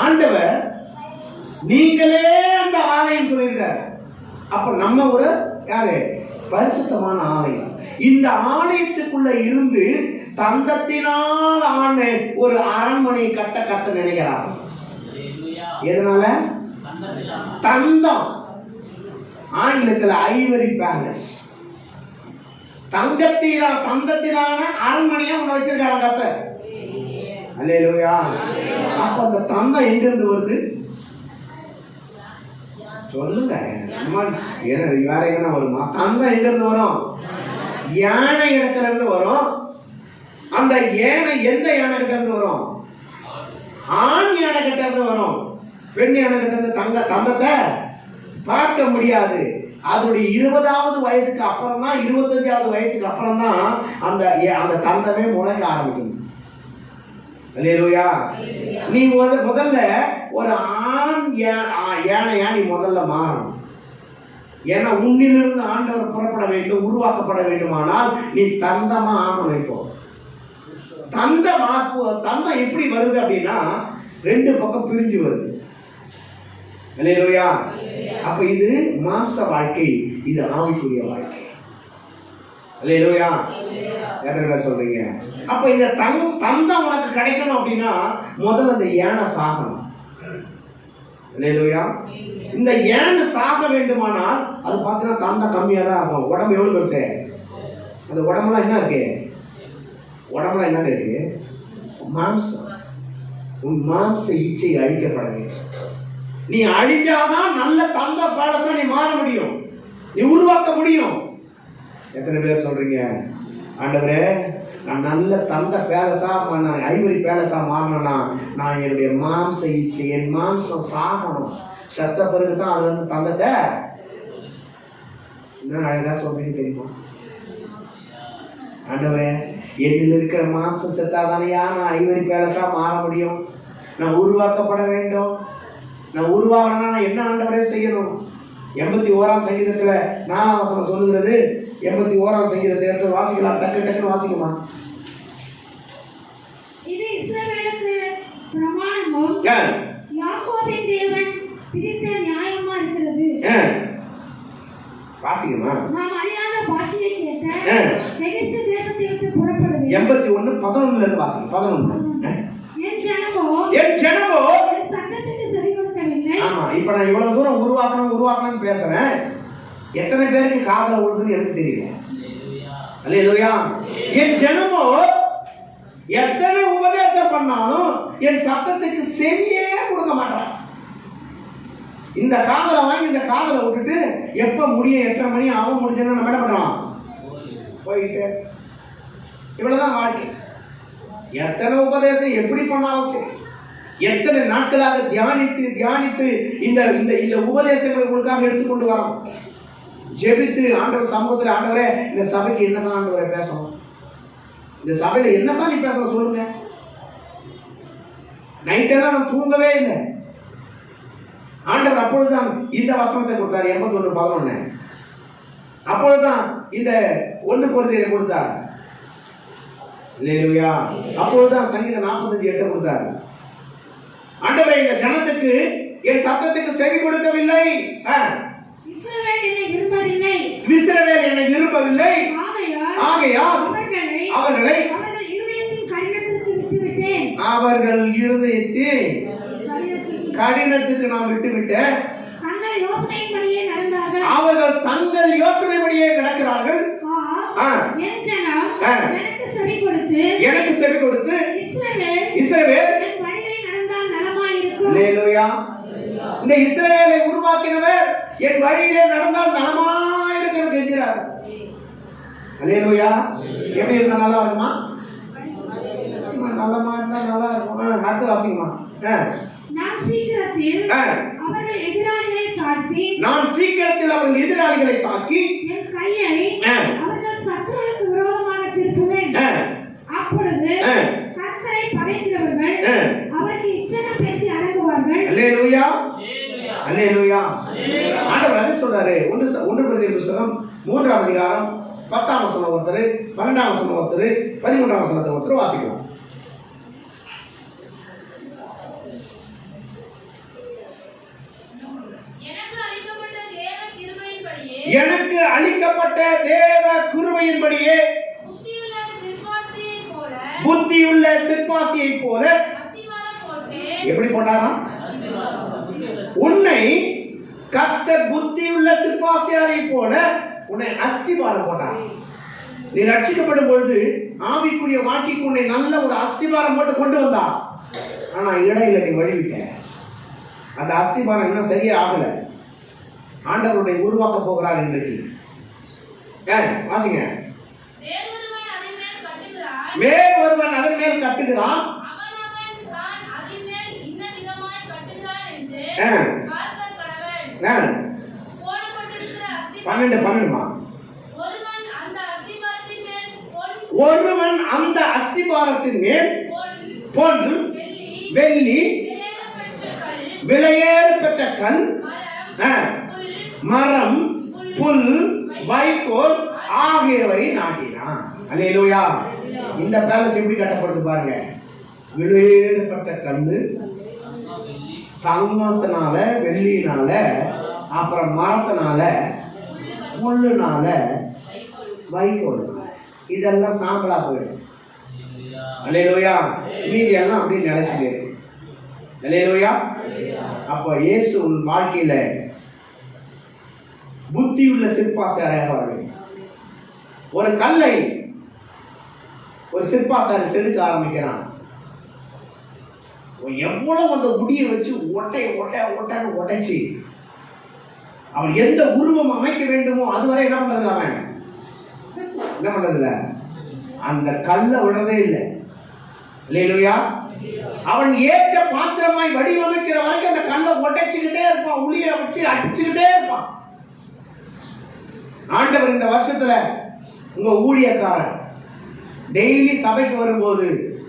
ஆண்டவர் நீங்களே அந்த ஆலயம் சொல்லியிருக்கார். அப்ப நம்ம ஒரு யாரு? பரிசுத்தமான ஆலயம். இந்த ஆலயத்துக்குள்ள இருந்து தந்தத்தினால் ஆன ஒரு அரண்மனையை கட்ட நினைக்கிறார். எதனால? தந்தம். ஆங்கிலத்தில் ஐவரி பேலஸ். தந்தத்திலான அரண்மனையா உன்னை வச்சிருக்காங்க கர்த்தர். அல்லேலூயா. அப்ப அந்த தந்தம் எங்க இருந்து வருது? சொல்லுங்க. வேற எங்கன்னா வருமா? தந்தம் எங்க இருந்து வரும்? யானை இடத்துல இருந்து வரும். அந்த யானை எந்த யானை கிட்ட இருந்து வரும்? ஆண் யானை கிட்ட இருந்து வரும். பெண் யானை கிட்ட இருந்து தந்தத்தை பார்க்க முடியாது. அதோடைய 20வது வயதுக்கு அப்புறம் தான், 25வது வயசுக்கு அப்புறம் தான் அந்த தந்தமே முளைக்க ஆரம்பிக்கும். அல்லேலூயா. நீ முதல்ல ஒரு ஆண் யானையா நீ முதல்ல மாறணும். ஏன்னா உன்னிலிருந்து ஆண்டவர் புறப்பட வேண்டும், உருவாக்கப்பட வேண்டுமானால் நீ தந்தமா ஆகணும். இப்போ தந்தம் எப்படி வருது அப்படின்னா 2 பக்கம் பிரிஞ்சு வருது. அல்லேலூயா. அப்ப இது மாம்ச வாழ்க்கை, இது ஆவிக்குரிய வாழ்க்கை. அல்லேலூயா. எத்தனை சொல்றீங்க? அப்ப இந்த தந்தம் உனக்கு கிடைக்கணும் அப்படின்னா முதல்ல இந்த யானை சாகணும். அல்லேலூயா. இந்த யானை சாக வேண்டுமானால் அது பார்த்தீங்கன்னா தந்தம் கம்மியா தான் இருக்கும். உடம்பு எவ்வளவு பெருசு? அந்த உடம்புலாம் என்ன இருக்கு? உடம்புலாம் என்ன இருக்கு? மாம்சம். உன் மாம்ச இச்சை அழிக்கப்பட வேண்டும். நீ அழிஞ்சாதான் நல்ல தந்த பேலஸா நீ மாற முடியும், நீ உருவாக்க முடியும். எத்தனை பேர் சொல்றீங்க, ஆண்டவரே நான் நல்ல தந்த பேலஸா, நான் ஐவரி பேலஸா மாறணும்னா நான் என்னுடைய மாம்ச இச்சை, என் மாம்சம் சாகணும். சத்த பிறகு தான் அதுல இருந்து தந்தத்தை என்ன அழகா சொல்றீங்க தெரியுமா? ஆண்டவரே என்னில் இருக்கிற மாம்சம் செத்தாதானையா நான் ஐவரி பேலஸா மாற முடியும். நான் உருவாக்கப்பட வேண்டும். நான் உருவாகணும்னா நான் என்ன ஆண்டவரே செய்யணும்? 81ஆம் சங்கீதத்துல 4ஆம் வசனம் சொல்லுகிறது. 81ஆம் சங்கீதத்தை எடுத்து வாசிக்கலாம். டக்குன்னு வாசிக்குமா? இது இஸ்ரவேலுக்கு பிரமாணமும் யாக்கோபின் தேவன் பிரித்த நியாயமா இருக்கிறது. வாசிக்குமா? நாம் அறியாத பாஷையை கேட்ட எகிப்து தேசத்தை விட்டு புறப்படுது. 81:11 இருந்து வாசிக்கும். 11. என் ஜனமோ என் சத்தத்துக்கு செவி கொடுக்கவில்லை. ஆமா, இப்ப நான் இவ்வளவு தூரம் உருவாக்கணும்னு பேசுறேன். எத்தனை பேருக்கு காதுல விழுதுன்னு எனக்கு தெரியல. அல்லேலூயா. என் ஜனமோ எத்தனை உபதேசம் பண்ணாலும் என் சத்தத்துக்கு செவியே கொடுக்க மாட்டான். இந்த காதலை வாங்கி இந்த காதலை விட்டுட்டு எப்ப முடியும் 8:30 மணி ஆகும், முடிஞ்சோன்னா நம்ம என்ன பண்றோம்? போயிட்டு இவ்வளவுதான் வாழ்க்கை. எத்தனை உபதேசம் எப்படி பண்ணாலும் சரி, எத்தனை நாட்களாக தியானித்து இந்த உபதேசங்களை உங்களுக்காக எடுத்துக்கொண்டு வரோம். ஜெபித்து ஆண்டவர் சமூகத்தில், ஆண்டவரே இந்த சபைக்கு என்னதான் ஆண்டவரை பேசணும், இந்த சபையில என்னதான் நீ பேச சொல்லுங்க. நைட்டெல்லாம் நான் தூங்கவே இல்லை. ஆண்டவர் அப்பொழுதுதான் இந்த வசனத்தை கொடுத்தார். 81:11. அப்பொழுதுதான் இந்த 1 கொரிந்தியரை கொடுத்தார். அல்லேலூயா. அப்பொழுதுதான் சங்கீதம் 45:8 கொடுத்தார். ஆண்டவரே இந்த ஜனத்துக்கு என் சத்தத்துக்கு செவி கொடுக்கவில்லை. இஸ்ரவேல் என்னை விரும்பவில்லை. ஆகையால் அவர்களை அவர்கள் இருதயத்தின் கடினத்துக்கு நாம் விட்டுவிட்டேன். அவர்கள் தங்கள் யோசனைப்படியே நடக்கிறார்கள். எனக்கு செவி கொடுத்து இஸ்ரவேல் இந்த இஸ்ரவேலை உருவாக்கினவர் என் வழியிலே நடந்தால் நலமாயிருக்கிறது என்கிறார். அல்லேலூயா. எப்படி இருந்தா நல்லா இருக்குமா? நல்லமா இருந்தா நல்லா இருக்கும். அடுத்து வாசிக்குமா? நான் சீக்கிரத்தில் அவர்கள் எதிராளிகளை தாக்கி என் கையை அவர்கள் சத்துருவுக்கு விரோதமாக திருப்புவேன். அப்பொழுது கர்த்தரை பகைக்கிறவர்கள் அவருக்கு இச்சகம் பேசி அடங்குவார்கள். அல்லேலூயா. அல்லேலூயா. ஆண்டவர் அதை சொல்றாரு. ஒன்று கொரிந்தியர் புத்தகம் 3ஆம் அதிகாரம் 10ஆம் வசனம் ஒருத்தர், 12ஆம் வசனம் ஒருத்தர், 13ஆம் வசனத்தை ஒருத்தர் வாசிக்கலாம். எனக்கு அளிக்கப்பட்ட தேவ கிருபையின்படியே புத்தியுள்ள சிற்பாசியை போல எப்படி போட்டாராம்? உன்னை கர்த்தர் புத்தியுள்ள சிற்பாசியாரை போல உன்னை அஸ்திபாரம் போட்டார். நீ ரட்சிக்கப்படும் பொழுது ஆவிக்குரிய வாழ்க்கைக்கு உன்னை நல்ல ஒரு அஸ்திபாரம் போட்டு கொண்டு வந்தார். ஆனா இடையில நீ வழிவிட்ட. அந்த அஸ்திபாரம் இன்னும் சரியே ஆகல. ஆண்டவருடைய உருவாக்க போகிறார் இன்றைக்கு. வாசிங்க. வேறு ஒருவன் அதன் மேல் கட்டுகிறான். 12 ஒருவன் அந்த அஸ்திபாரத்தின் மேல் பொன், வெள்ளி, விலையேற பெற்ற கல், மரம், புல், வைக்கோல் ஆகியவை நாட்டினான். அல்லேலூயா. இந்த பேலஸ் எப்படி கட்டப்படுது பாருங்க. விலையேறப்பட்ட கல்லு, தங்கத்தினால, வெள்ளியினால, அப்புறம் மரத்தினால, முள்ளுனால, வைக்கோல், இதெல்லாம் சாம்பலா போயிடும். அல்லேலூயா. மீதி எல்லாம் அப்படி நிலைச்சு. அல்லேலூயா. அப்ப இயேசு உன் வாழ்க்கையில புத்தியுள்ள சிற்பாசாரியாக வர வேண்டும். ஒரு கல்லை ஒரு சிற்பாசாரி செதுக்க ஆரம்பிக்கிறான். எவ்வளவு அந்த முடியை வச்சு ஒட்டன்னு உடைச்சி அவன் எந்த உருவம் அமைக்க வேண்டுமோ அதுவரை என்ன பண்றது? அவன் என்ன பண்றதில்ல, அந்த கல்லை விடுறதே இல்லை. அல்லேலூயா. அவன் ஏற்ற பாத்திரமாய் வடிவமைக்கிற வரைக்கும் அந்த கல்லை உடைச்சுக்கிட்டே இருப்பான், உளிய வச்சு அடிச்சுக்கிட்டே இருப்பான். ஆண்டவர் இந்த வருஷத்துல உங்க ஊழியக்காரன் டெய்லி சபைக்கு வரும்போது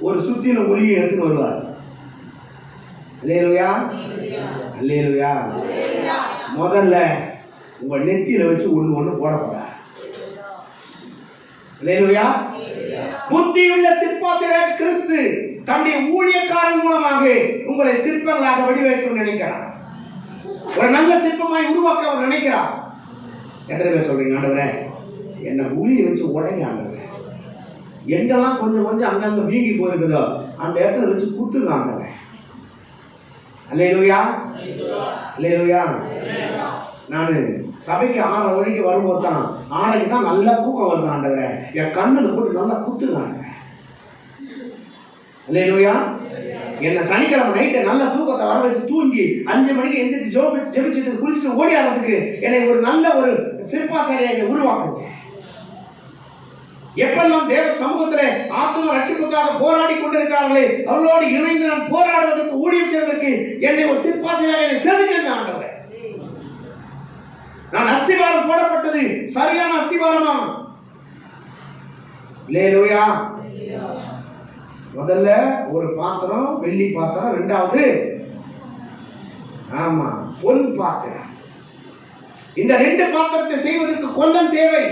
ஒரு சுத்தின ஒளியை எடுத்துன்னு வருவார். அல்லேலூயா. அல்லேலூயா. முதல்ல உங்க நெத்தியில வச்சு ஒண்ணு போட போறார். அல்லேலூயா. புத்தியுள்ள சிற்பாசிரியர் கிறிஸ்து தன்னுடைய ஊழியக்காரன் மூலமாக உங்களை சிற்பங்களாக வடிவமைக்க நினைக்கிறார். ஒரு நல்ல சிற்பமாய் உருவாக்க அவர் நினைக்கிறார். எத்தனை பேர் சொல்றீங்க, ஆண்டவரே என்ன ஊழியை வச்சு உடைங்க ஆண்டவரே, எங்கெல்லாம் கொஞ்சம் அங்கங்க வீங்கி போயிருக்குதோ அந்த இடத்துல வச்சு குத்துங்க ஆண்டவரே. அல்லேலூயா. அல்லேலூயா. நான் சபைக்கு 6 மணிக்கு வரும்போது தான் 6க்கு தான் நல்லா தூக்கம் வருது ஆண்டவரே, என் கண்ணுல போட்டு நல்லா குத்துங்க ஆண்டவரே. அல்லேலூயா. என்ன சனிக்கிழமை நைட்டு நல்ல தூக்கத்தை வர வச்சு தூங்கி 5 மணிக்கு எந்திரிச்சு ஜெபிச்சுட்டு குளிச்சுட்டு ஓடி ஆகிறதுக்கு என்னை ஒரு நல்ல ஒரு சிற்பாசாரியை உருவாக்குங்க. எப்பெல்லாம் தேவ சமூகத்திலே ஆத்தும ரட்சிப்புக்காக போராடி கொண்டிருக்கிறார்களே அவர்களோடு இணைந்து நான் போராடுவதற்கு ஊழியம் செய்வதற்கு என்னை ஒரு சிற்பாசாரியை செதுக்குங்க ஆண்டவரே. நான் அஸ்திவாரம் போடப்பட்டது சரியான அஸ்திவாரமா? அல்லேலூயா. முதல்ல ஒரு பாத்திரம், வெள்ளி பாத்திரம், இரண்டாவது பொன் பாத்திரம். இந்த 2 பாத்திரத்தை செய்வதற்கு கொல்லன் தேவை.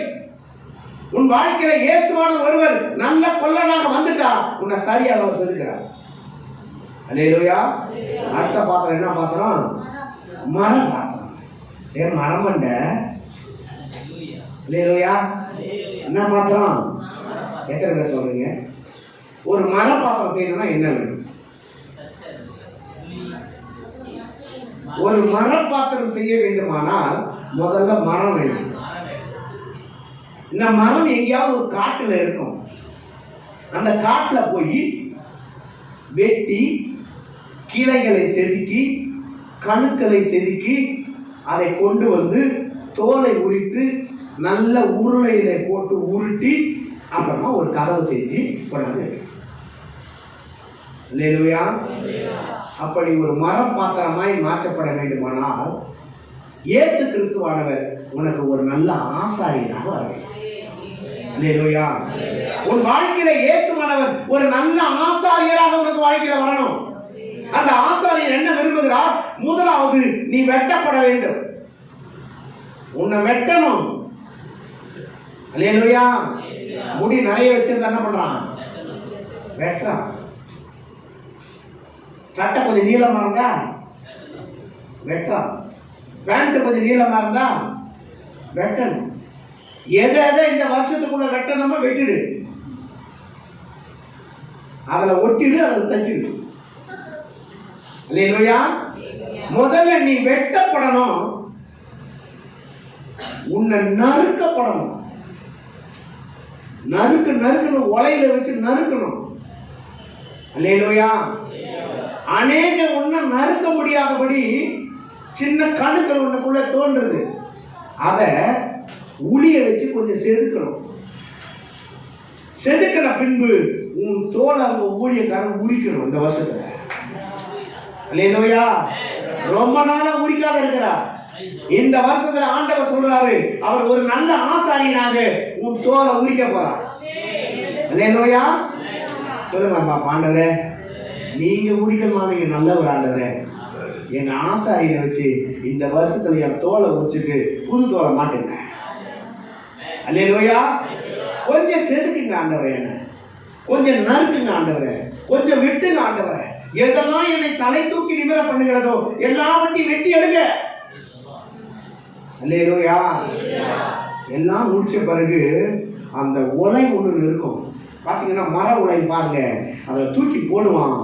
உன் வாழ்க்கையில இயேசுவான ஒருவர் நல்ல கொல்லனாக வந்துட்டா உன்னை சரியாக அவர் செதுக்கிறார். அல்லேலூயா. அடுத்த பாத்திரம் என்ன பாத்திரம்? மரம் பாத்திரம். மரமண்ட. அல்லேலூயா. என்ன பாத்திரம்? எத்தனை பேர் சொல்றீங்க? ஒரு மர பாத்திரம் செய்யணும்னா என்ன வேணும்? ஒரு மர பாத்திரம் செய்ய வேண்டுமானால் முதல்ல மரம் வேணும். இந்த மரம் எங்கேயாவது ஒரு காட்டுல இருக்கும். அந்த காட்டுல போய் வெட்டி கிளைகளை செதுக்கி கணுக்களை செதுக்கி அதை கொண்டு வந்து தோலை உரித்து நல்ல உருளையில போட்டு உருட்டி அப்புறமா ஒரு கதவை செஞ்சு கொண்டாந்து வைக்கணும். அல்லேலூயா. அப்படி ஒரு மர பாத்திரமாய் மாற்றப்பட வேண்டுமானால் இயேசு கிறிஸ்துவானவர் உனக்கு ஒரு நல்ல ஆசாரியனாக வர வேண்டும். அல்லேலூயா. உன் வாழ்க்கையில இயேசுவானவர் ஒரு நல்ல ஆசாரியராக உனக்கு வாழ்க்கையில வரணும். அந்த ஆசாரியன் என்ன விரும்புகிறார்? முதலாவது நீ வெட்டப்பட வேண்டும். உன்னை வெட்டணும். அல்லேலூயா. முடி நிறைய வச்சிருந்தா என்ன பண்றான்? வெட்டுறான். சட்டை கொஞ்சம் நீளமா இருந்தா வெட்டுறான். பேண்ட் கொஞ்சம் நீளமா இருந்தா வெட்டணும். எதை இந்த வருஷத்துக்குள்ள வெட்டணுமா வெட்டிடு. அதுல ஒட்டிடு, அதுல தச்சிடு. அல்லேலூயா. முதல்ல நீ வெட்டப்படணும். உன்னை நறுக்கப்படணும். நறுக்கணும், உலையில வச்சு நறுக்கணும். அல்லேலூயா. அநேக உன்னை நறுக்க முடியாதபடி சின்ன கணுக்கள் உனக்குள்ள தோன்றுது. அத உளிய வச்சு கொஞ்சம் செதுக்கணும். செதுக்கின பின்பு உன் தோலை அவங்க ஊழியக்காரன் உரிக்கணும். இந்த வருஷத்துல அல்லேலூயா. ரொம்ப நாளா உரிக்காத இருக்கிறார். இந்த வருஷத்துல ஆண்டவர் சொல்றாரு, அவர் ஒரு நல்ல ஆசாரியனாக உன் தோலை உரிக்க போறார். அல்லேலூயா. சொல்லுங்க ஆண்டவரே, நீங்க உரிக்கணுமா? நீங்க நல்லவர் ஆண்டவரே. எங்க ஆசாரியனை வச்சு இந்த வருஷத்துல என் தோலை உரிச்சுட்டு புது தோலை மாட்டுங்க. அல்லேலூயா. கொஞ்சம் செதுக்குங்க ஆண்டவரே, என்ன கொஞ்சம் நறுக்குங்க ஆண்டவரே, கொஞ்சம் வெட்டுங்க ஆண்டவரே. எதெல்லாம் என்னை தலை தூக்கி நிமிர பண்ணுகிறதோ எல்லாவற்றையும் வெட்டி எடுங்க. அல்லேலூயா. எல்லாம் முடிச்ச பிறகு அந்த உலை ஒண்ணு இருக்கும். பாத்தீங்கன்னா மர உலை பாருங்க, அதை தூக்கி போடுவான்.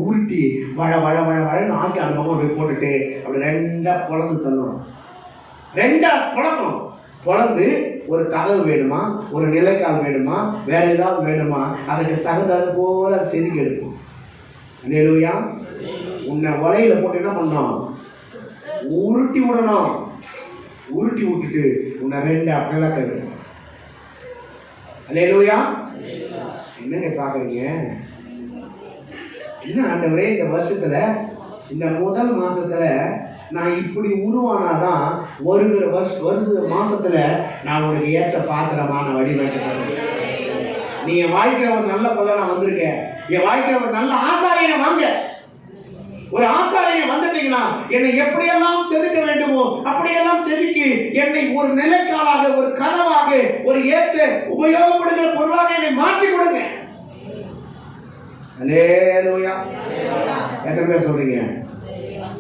உருட்டி வழ வழ வழ வழன்னு ஆக்கி அந்த பக்கம் போய் போட்டுட்டு அப்படி ரெண்டா பொழந்து தள்ளணும். ரெண்டா பொழக்கணும். பொழந்து ஒரு கதவு வேணுமா, ஒரு நிலைக்கால் வேணுமா, வேற ஏதாவது வேணுமா, அதுக்கு தகுந்தது போல செதுக்கி எடுக்கும். அல்லேலூயா. உன்னை உலையில போட்டு என்ன பண்ணணும்? உருட்டி விடணும். உருட்டி விட்டுட்டு உன்னை ரெண்டா பிளக்க வேணும். அல்லேலூயா. என்னங்க பாக்குறீங்க? என்ன ஆண்டவரே, இந்த வருஷத்துல இந்த முதல் மாசத்துல நான் இப்படி உருவானாதான் வருகிற வருஷ மாசத்துல நான் உனக்கு ஏற்ற பாத்திரமான வடிவமைக்கப்பட்டேன். நீ என் வாழ்க்கையில ஒரு நல்ல பொருளா நான் வந்திருக்கேன். என் வாழ்க்கையில ஒரு நல்ல ஆசாரியனை வாங்க. ஒரு ஆசாரியனை வந்துட்டீங்கன்னா என்னை எப்படியெல்லாம் செதுக்க வேண்டுமோ அப்படியெல்லாம் செதுக்கி என்னை ஒரு நிலைக்காலாக, ஒரு கனவாக, ஒரு ஏற்ற உபயோகப்படுகிற பொருளாக என்னை மாற்றி கொடுங்க. அல்லேலூயா. எத்தனை பேர் சொல்றீங்க?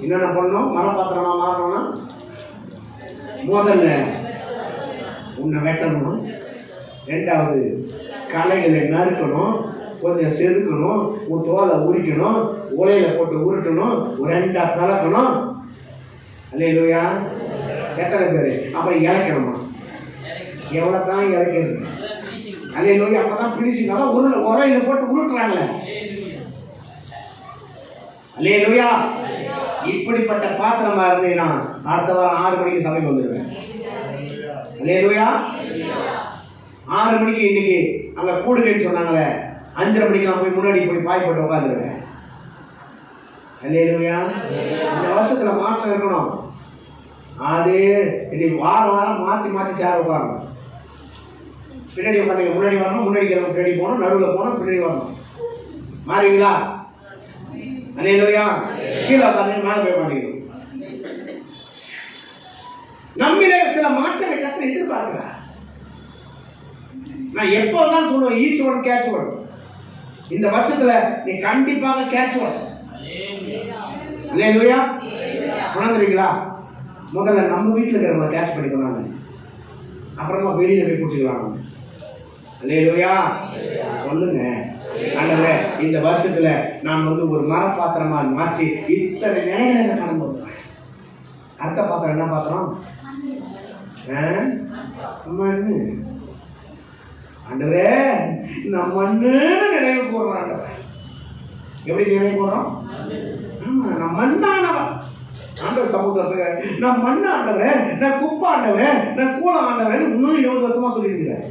என்னென்ன பண்ணணும்? மரபாத்திரமா மாறணும்னா முதல்ல உன்னை வெட்டணும். ரெண்டாவது கலைகளை நறுக்கணும், கொஞ்சம் செதுக்கணும், உன் தோலை உரிக்கணும், உலையில போட்டு உருட்டணும், ஒரு ரெண்டா கலக்கணும். அல்லேலூயா. எத்தனை பேர்? அப்புறம் இழைக்கணுமா? எவ்வளவு தான் இழைக்கிறது? அல்லேலூயா. அப்பதான் பிடிச்சினாலும் உலையில போட்டு உருட்டுறாங்களே. அல்லேலூயா. இப்படிப்பட்ட பாத்திரமா இருந்தீங்கன்னா அடுத்த வாரம் 6 மணிக்கு சபைக்கு வந்துடுவேன். அல்லேலூயா. 6 மணிக்கு இன்னைக்கு அங்க கூடுகைன்னு சொன்னாங்களே, 5:30 மணிக்கு நான் போய் முன்னாடி போய் பாய் போட்டு உட்காந்துருவேன். அல்லேலூயா. இந்த வருஷத்துல மாற்றம் இருக்கணும். அது இன்னைக்கு வாரம் மாத்தி சேர உட்காரணும். பின்னாடி உட்காந்து முன்னாடி வரணும், பின்னாடி போகணும், நடுவில் போகணும், பின்னாடி வரணும். மாறுவீங்களா? அல்லேலூயா. கீழே உட்காந்து மேலே போய் மாறிக்கணும். நம்மிலே சில மாற்றங்களை கர்த்தர் எதிர்பார்க்கிறார். நான் எப்போதான் சொல்லுவேன், ஈச் ஒன் கேட்ச் ஒன். இந்த வருஷத்துல நீ கண்டிப்பாக கேட்ச் ஒன். அல்லேலூயா. உணர்ந்துருவீங்களா? முதல்ல நம்ம வீட்டில் இருக்கிறவங்க கேட்ச் பண்ணிக்கணும், அப்புறமா வெளியில போய் பிடிச்சிக்கலாம். அல்லேலூயா. சொல்லுங்க ஆண்டவரே, இந்த வருஷத்துல நான் ஒரு மரப்பாத்திரமா மாற்றி இத்தனை நிலைகளை என்ன கடந்து வருவேன். அடுத்த பாத்திரம் என்ன பாத்திரம்? ஆண்டவரே, நான் மண்ணுன்னு நினைவு கூறுறோம். ஆண்டவரே, எப்படி நினைவு கூறுறோம்? நான் மண்ணானவன். ஆண்டவர் சமூகத்துக்கு நான் மண்ண ஆண்டவரே, நான் குப்பை ஆண்டவரே, நான் கூலம் ஆண்டவரே 320 வருஷமா சொல்லியிருக்கிறேன்.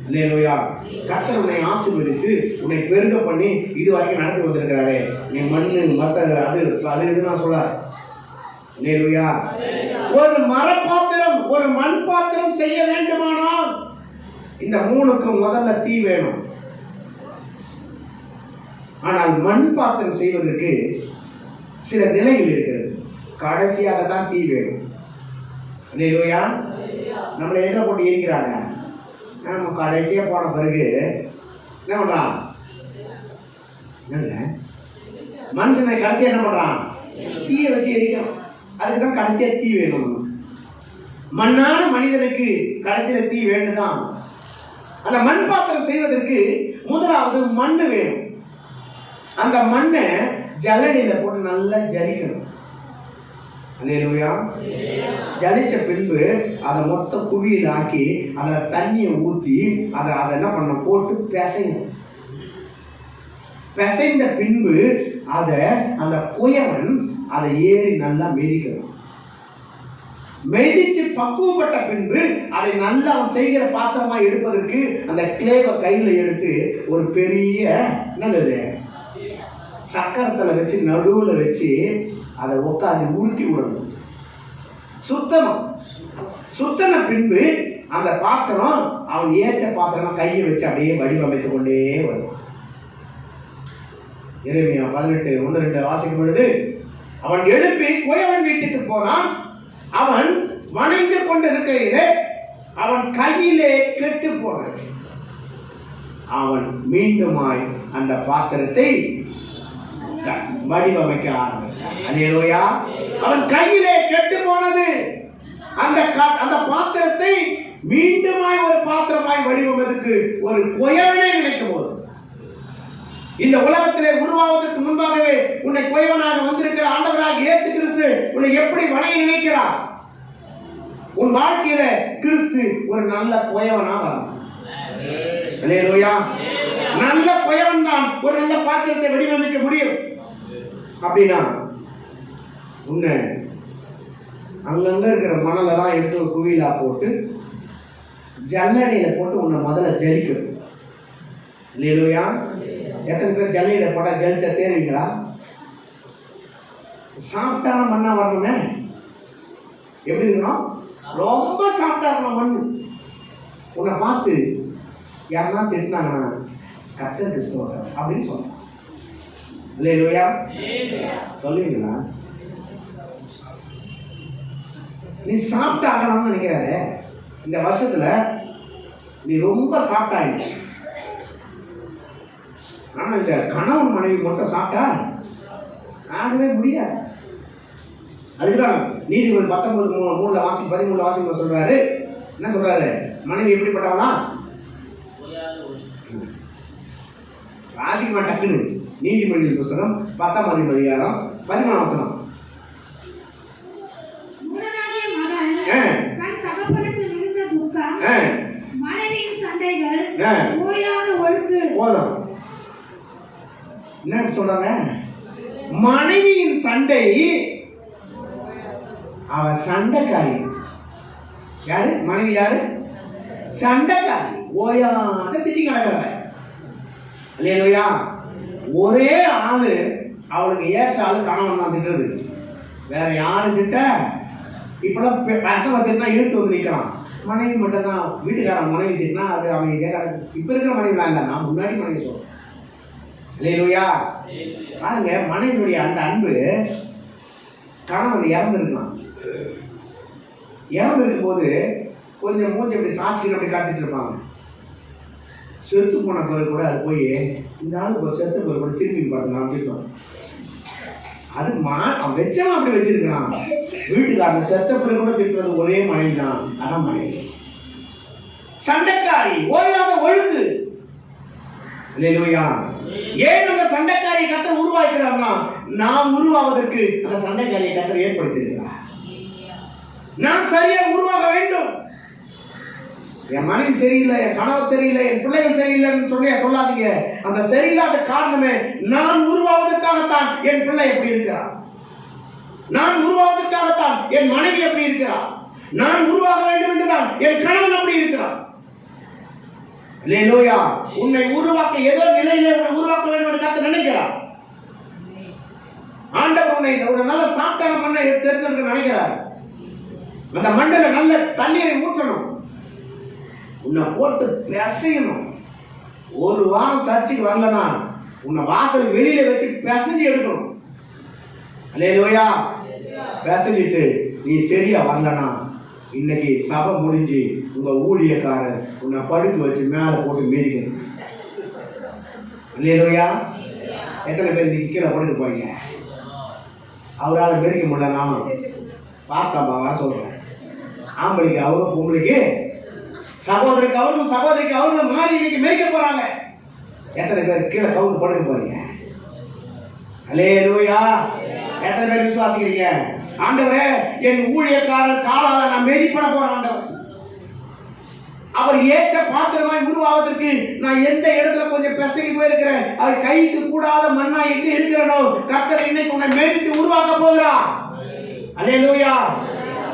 அல்லேலூயா. கர்த்தர் உன்னை ஆசீர்வதித்து உன்னை பெருக பண்ணி இது வரைக்கும் நடத்தி வந்திருக்கிறாரே. நீ மண்ணு மத்த அது நான் சொல்ல. அல்லேலூயா. ஒரு மரப்பாத்திரம், ஒரு மண் பாத்திரம் செய்ய வேண்டுமானால் இந்த 3க்கும் முதல்ல தீ வேணும். ஆனால் மண் பாத்திரம் செய்வதற்கு சில நிலைகள் இருக்கிறது. கடைசியாக தான் தீ வேணும். அல்லேலூயா. நம்மளை என்ன போட்டு எரிக்கிறாங்க. நம்ம கடைசியா போன பிறகு என்ன பண்றான்? மனுஷனை கடைசியா என்ன பண்றான்? தீயை வச்சு எரிக்கிறான். அதுக்கு தான் கடைசியா தீ வேணும். மண்ணான மனிதனுக்கு கடைசியில தீ வேண்டுதான். அந்த மண் பாத்திரம் செய்வதற்கு முதலாவது மண் வேணும். அந்த மண்ணை ஜல்லடியில போட்டு நல்லா ஜலிக்கணும். அல்லேலூயா. ஜலிச்ச பின்பு அதை மொத்த குவியில் ஆக்கி அதில் தண்ணியை ஊற்றி அதை என்ன பண்ண போட்டு பிசையணும். பிசைந்த பின்பு அதை அந்த குயவன் அதை ஏறி நல்லா மெதிக்கணும். மெதிச்சு பக்குவப்பட்ட பின்பு அதை நல்லா அவன் செய்கிற பாத்திரமா எடுப்பதற்கு அந்த கிளேவை கையில எடுத்து ஒரு பெரிய என்னது சக்கரத்துல வச்சு நடுவுல வச்சு அதை உட்காந்து உருட்டி விடணும். சுத்தன பின்பு அந்த பாத்திரம் அவன் ஏற்ற பாத்திரமா கையை வச்சு அப்படியே வடிவமைத்துக் கொண்டே வரும். எரேமியா 18:1-2 வாசிக்கும் பொழுது, அவன் எழுப்பி குயவன் வீட்டுக்கு போனான். அவன் வணங்கி கொண்டிருக்கையிலே அவன் கையிலே கெட்டு போனான். அவன் மீண்டுமாய் அந்த பாத்திரத்தை வடிவமைக்க ஆரம்பித்தான். அல்லேலூயா. அவன் கையிலே கெட்டு போனது. அந்த பாத்திரத்தை மீண்டுமாய் ஒரு பாத்திரமாய் வடிவமைக்கு ஒரு குயவனை நினைக்கும் போது, இந்த உலகத்திலே உருவாவதற்கு முன்பாகவே உன்னை குயவனாக வந்திருக்கிற ஆண்டவராக இயேசு கிறிஸ்து உன்னை எப்படி வணங்கி நினைக்கிறார்? உன் வாழ்க்கையில கிறிஸ்து ஒரு நல்ல குயவனா வரும். அல்லேலூயா. நல்ல குயவன் தான் ஒரு நல்ல பாத்திரத்தை வடிவமைக்க முடியும். அப்படின்னா உன்னை அங்கங்க இருக்கிற மணலெல்லாம் எடுத்து ஒரு குவியலா போட்டு ஜல்லடையில போட்டு உன்னை முதல்ல ஜலிக்கணும். அல்லேலூயா. எத்தனை பேர் ஜல்லையில போட்டா ஜலிச்சா தேருவீங்களா? சாப்பிட்டான மண்ணா வரணுமே. எப்படி இருக்கணும்? ரொம்ப சாப்பிட்டா இருக்கணும் மண்ணு. உன்னை பார்த்து யாருன்னா திட்டினாங்கன்னா கர்த்தருக்கு ஸ்தோத்திரம் அப்படின்னு சொல்றான். அல்லேலூயா. சொல்லுவீங்களா? நீ சாப்பிட்டு ஆகணும்னு நினைக்கிறாரு. இந்த வருஷத்துல நீ ரொம்ப சாப்பிட்டாயிடுச்சு. ஆனா இந்த கணவன் மனைவி மட்டும் சாப்பிட்டா ஆகவே முடியாது. அதுக்குதான் நீதிபதி 19:13 வாசிக்கும் சொல்றாரு. என்ன சொல்றாரு? மனைவி எப்படிப்பட்டவளா? வாசிக்குமா டக்குன்னு? நீதிமொழி புத்தகம் 10ஆம் அதிகாரம் 13ஆம் வசனம். என்ன சொல்றாங்க? மனைவியின் சண்டை, அவ சண்டைக்காரி. யாரு மனைவி? யாரு? சண்டைக்காரி. ஓயாத திட்டி கிடக்குறாங்க. அல்லேலூயா. ஒரே ஆளு அவளுக்கு ஏற்ற ஆளு கணவன் தான் திட்டுறது. வேற யாரு திட்ட? இப்பெல்லாம் பசங்க திட்டினா இழுத்து வந்து நிற்கிறான். மனைவி மட்டும் தான். வீட்டுக்காரன் மனைவி திட்டினா அது அவன் இதே கிடக்கு. இப்ப இருக்கிற மனைவி வேண்டாம், நான் முன்னாடி மனைவி சொல்றேன். அல்லேலூயா. பாருங்க, மனைவியுடைய அந்த அன்பு. கணவன் இறந்துருக்கான். இறந்துருக்கும் போது கொஞ்சம் மூஞ்சி அப்படி சாட்சிகள் அப்படி காட்டிட்டு இருப்பாங்க. செத்து போன பிறகு கூட அது போய் இந்த ஆளுக்கு செத்து பிறகு கூட திரும்பி பார்த்து அமைச்சிருக்கோம். அது அவன் வச்சவன் அப்படி வச்சிருக்கான். வீட்டுக்காரன் செத்த பிறகு கூட திட்டுறது ஒரே மனைவி தான். அதான் மனைவி. சண்டைக்காரி, ஓயாத ஒழுக்கு. அல்லேலூயா. ஏன் அந்த சண்டைக்காரியை கர்த்தர் உருவாக்கிறார்னா, நாம் உருவாவதற்கு அந்த சண்டைக்காரியை கர்த்தர் ஏற்படுத்தியிருக்கிறார். நான் சரியா உருவாக வேண்டும். என் மனைவி சரியில்லை, என் கணவர் சரியில்லை, என் பிள்ளைகள் சரியில்லைன்னு சொல்லாதீங்க. அந்த சரியில்லாத காரணமே நான் உருவாவதற்காகத்தான். என் பிள்ளை எப்படி இருக்கிறார்? நான் உருவாவதற்காகத்தான் என் மனைவி எப்படி இருக்கிறார்? நான் உருவாக வேண்டும் என்றுதான் என் கணவன் எப்படி இருக்கிறார்? அல்லேலூயா. உன்னை உருவாக்க ஏதோ நிலையிலே உன்னை உருவாக்க வேண்டும் என்று கர்த்தர் நினைக்கிறார். ஆண்டவர் உன்னை ஒரு நல்ல சாப்பிட்டான மண்ணை தேர்ந்தெடுக்க நினைக்கிறார். அந்த மண்ணில் நல்ல தண்ணீரை ஊற்றணும். உன்னை போட்டு பிசையணும். ஒரு வாரம் சர்ச்சுக்கு வரலன்னா உன்னை வாசலுக்கு வெளியில வச்சு பிசைஞ்சு எடுக்கணும். அல்லேலூயா. பிசைஞ்சிட்டு நீ சரியா வரலனா இன்னைக்கு சபை முடிஞ்சு உங்க ஊழியக்காரர் உன்னை படுக்க வச்சு மேல போட்டு மிதிக்கணும். அல்லேலூயா. எத்தனை பேர் இன்னைக்கு கீழே படுக்க போறீங்க? அவரால் மெரிக்க முடியல. நானும் பாஸ்தாப்பா வர சொல்றேன். ஆம்பளைக்கு அவரும் பொம்பளைக்கு சகோதரிக்கு அவரும் சகோதரிக்கு அவரும் மாறி இன்னைக்கு மெரிக்க போறாங்க. எத்தனை பேர் கீழே கவுந்து படுக்க போறீங்க? அல்லேலூயா. எத்தனை பேர் விசுவாசிக்கிறீங்க? ஆண்டவரே, என் ஊழியக்காரர் காலால நான் மெதிப்பட போறேன். ஆண்டவர் அவர் ஏற்ற பாத்திரமாய் உருவாவதற்கு நான் எந்த இடத்துல கொஞ்சம் பிசகி போயிருக்கிறேன், அவர் கைக்கு கூடாத மண்ணா எங்க இருக்கிறனோ கர்த்தர் இன்னைக்கு உன்னை மெதித்து உருவாக்க போகிறார். அல்லேலூயா.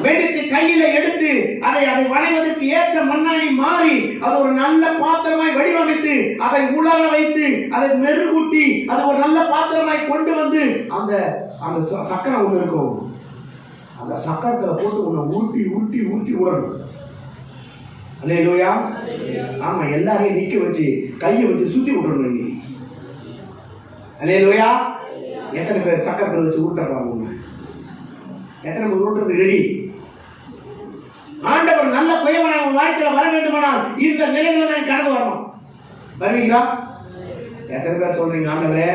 மெதித்து கையில எடுத்து அதை வணைவதற்கு ஏற்ற மண்ணாய் மாறி அது ஒரு நல்ல பாத்திரமாய் வடிவமைத்து அதை உலர வைத்து அதை மெருகூட்டி அது ஒரு நல்ல பாத்திரமாய் கொண்டு வந்து அந்த அந்த சக்கரம் ஒன்று இருக்கும். அந்த சக்கரத்துல போட்டு உன்னை ஊட்டி ஊட்டி ஊட்டி விடணும். அல்லேலூயா. ஆமா, எல்லாரையும் நிக்க வச்சு கையை வச்சு சுத்தி விட்டுறணும் நீ. அல்லேலூயா. எத்தனை பேர் சக்கரத்தில் வச்சு ஊட்ட பாருங்க? எத்தனை பேர் ஊட்டுறது ரெடி? ஆண்டவர் நல்ல குயவனை உன் வாழ்க்கையில வர வேண்டுமானால் இந்த நிலையில நான் கடந்து வரணும். வருவீங்களா? எத்தனை பேர் சொல்றீங்க, ஆண்டவரே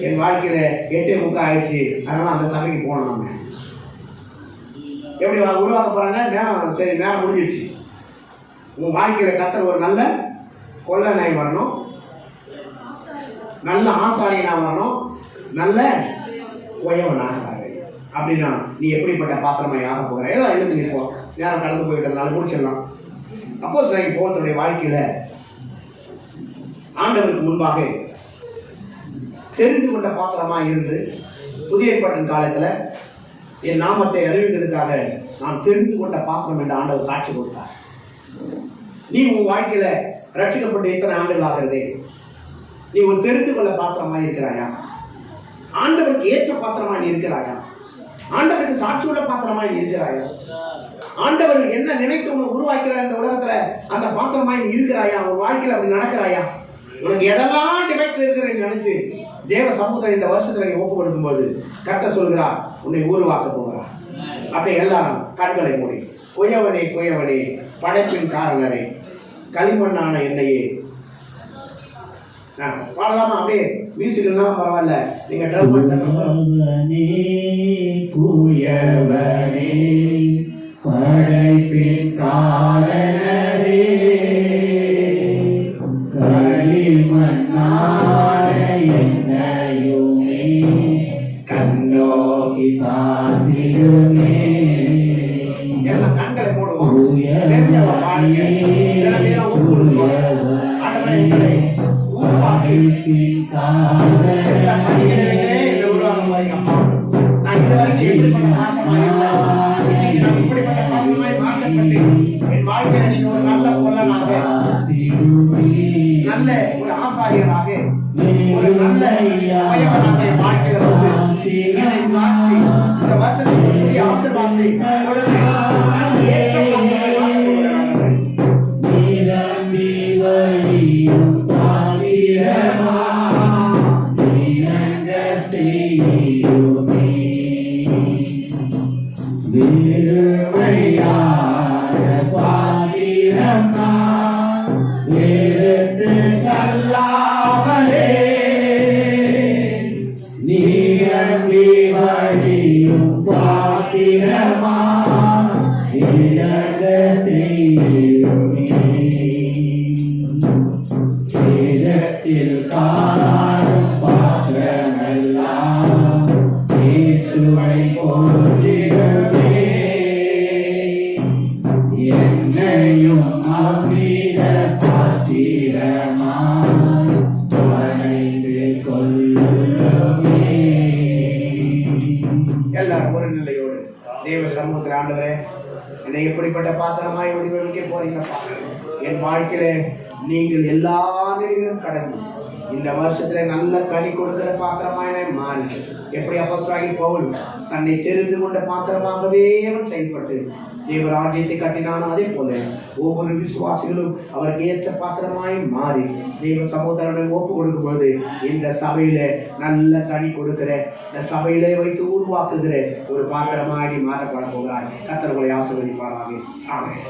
என் வாழ்க்கையில 8:45 ஆயிடுச்சு, அதனால அந்த சபைக்கு போனோம். நாம எப்படி உருவாக்க போறாங்க? நேரம் சரி, நேரம் முடிஞ்சிடுச்சு. உன் வாழ்க்கையில கர்த்தர் ஒரு நல்ல கொல்லனாய் வரணும், நல்ல ஆசாரியனா வரணும், நல்ல குயவனாக வர. அப்படின்னா நீ எப்படிப்பட்ட பாத்திரமா யாக போகிற? ஏதோ எழுந்து நிற்போம், நேரம் கடந்து போயிட்டதுனால முடிச்சிடலாம். அப்போஸ்தலனாகிய பவுலுடைய வாழ்க்கையில ஆண்டவருக்கு முன்பாக தெரிந்து கொண்ட பாத்திரமா இருந்து புதிய ஏற்பாட்டின் காலத்துல என் நாமத்தை அறிவிக்கிறதுக்காக நான் தெரிந்து கொண்ட பாத்திரம் என்று ஆண்டவர் சாட்சி கொடுத்தார். நீ உன் வாழ்க்கையில ரட்சிக்கப்பட்டு எத்தனை ஆண்டுகள் ஆகிறதே? நீ ஒரு தெரிந்து கொள்ள பாத்திரமா இருக்கிறாயா? ஆண்டவருக்கு ஏற்ற பாத்திரமா நீ இருக்கிறாயா? ஆண்டவருக்கு சாட்சியுள்ள பாத்திரமா நீ இருக்கிறாயா? ஆண்டவர் என்ன நினைத்து உன்னை உருவாக்கிறார் இந்த உலகத்துல அந்த பாத்திரமா நீ இருக்கிறாயா? உன் வாழ்க்கையில அப்படி நடக்கிறாயா? உனக்கு எதெல்லாம் டிஃபெக்ட் இருக்கிறேன்னு நினைத்து தேவ சமூகத்தை இந்த வருஷத்துல நீ ஒப்பு கொடுக்கும் போது கர்த்தர் சொல்கிறார், உன்னை உருவாக்க போகிறார். அப்படியே எல்லாரும் கண்களை மூடி, குயவனே குயவனே படைப்பின் காரணரே களிமண்ணான என்னையே பாடலாமா? அப்படியே மியூசிக் எல்லாம் பரவாயில்ல, நீங்க ட்ரம் குயவனே படைப்பின் காரணரே களிமண்ணான என்னையுமே கண்ணோக்கி பார்த்திடுமே. எல்லாம் கண்களை போடுவோம். நல்ல ஒரு ஆசாரியராக ஒரு நல்ல வாழ்க்கையில வந்து இந்த வருஷத்துக்கு ஆசீர்வாதத்தை என்னை எப்படிப்பட்ட பாத்திரமாய் வடிவமைக்க போறீங்கப்பா. என் வாழ்க்கையில நீங்கள் எல்லா நிலையிலும் கடந்து இந்த வருஷத்துல நல்ல கனி கொடுக்கிற பாத்திரமாய் நான் மாறி எப்படி அப்போஸ்தலனாகிய பவுல் தன்னை தெரிந்து கொண்ட பாத்திரமாகவே அவன் செயல்பட்டு தேவ ராஜ்யத்தை கட்டினானோ அதே போல ஒவ்வொரு விசுவாசிகளும் அவருக்கு ஏற்ற பாத்திரமாய் மாறி தேவ சகோதரனை ஒப்பு கொடுக்கும் பொழுது இந்த சபையில நல்ல கனி கொடுக்கிற, இந்த சபையிலே வைத்து உருவாக்குகிற ஒரு பாத்திரமாய் மாற்றப்பட போகிறார். கர்த்தர் உங்களை ஆசீர்வதிப்பாராக. ஆமென்.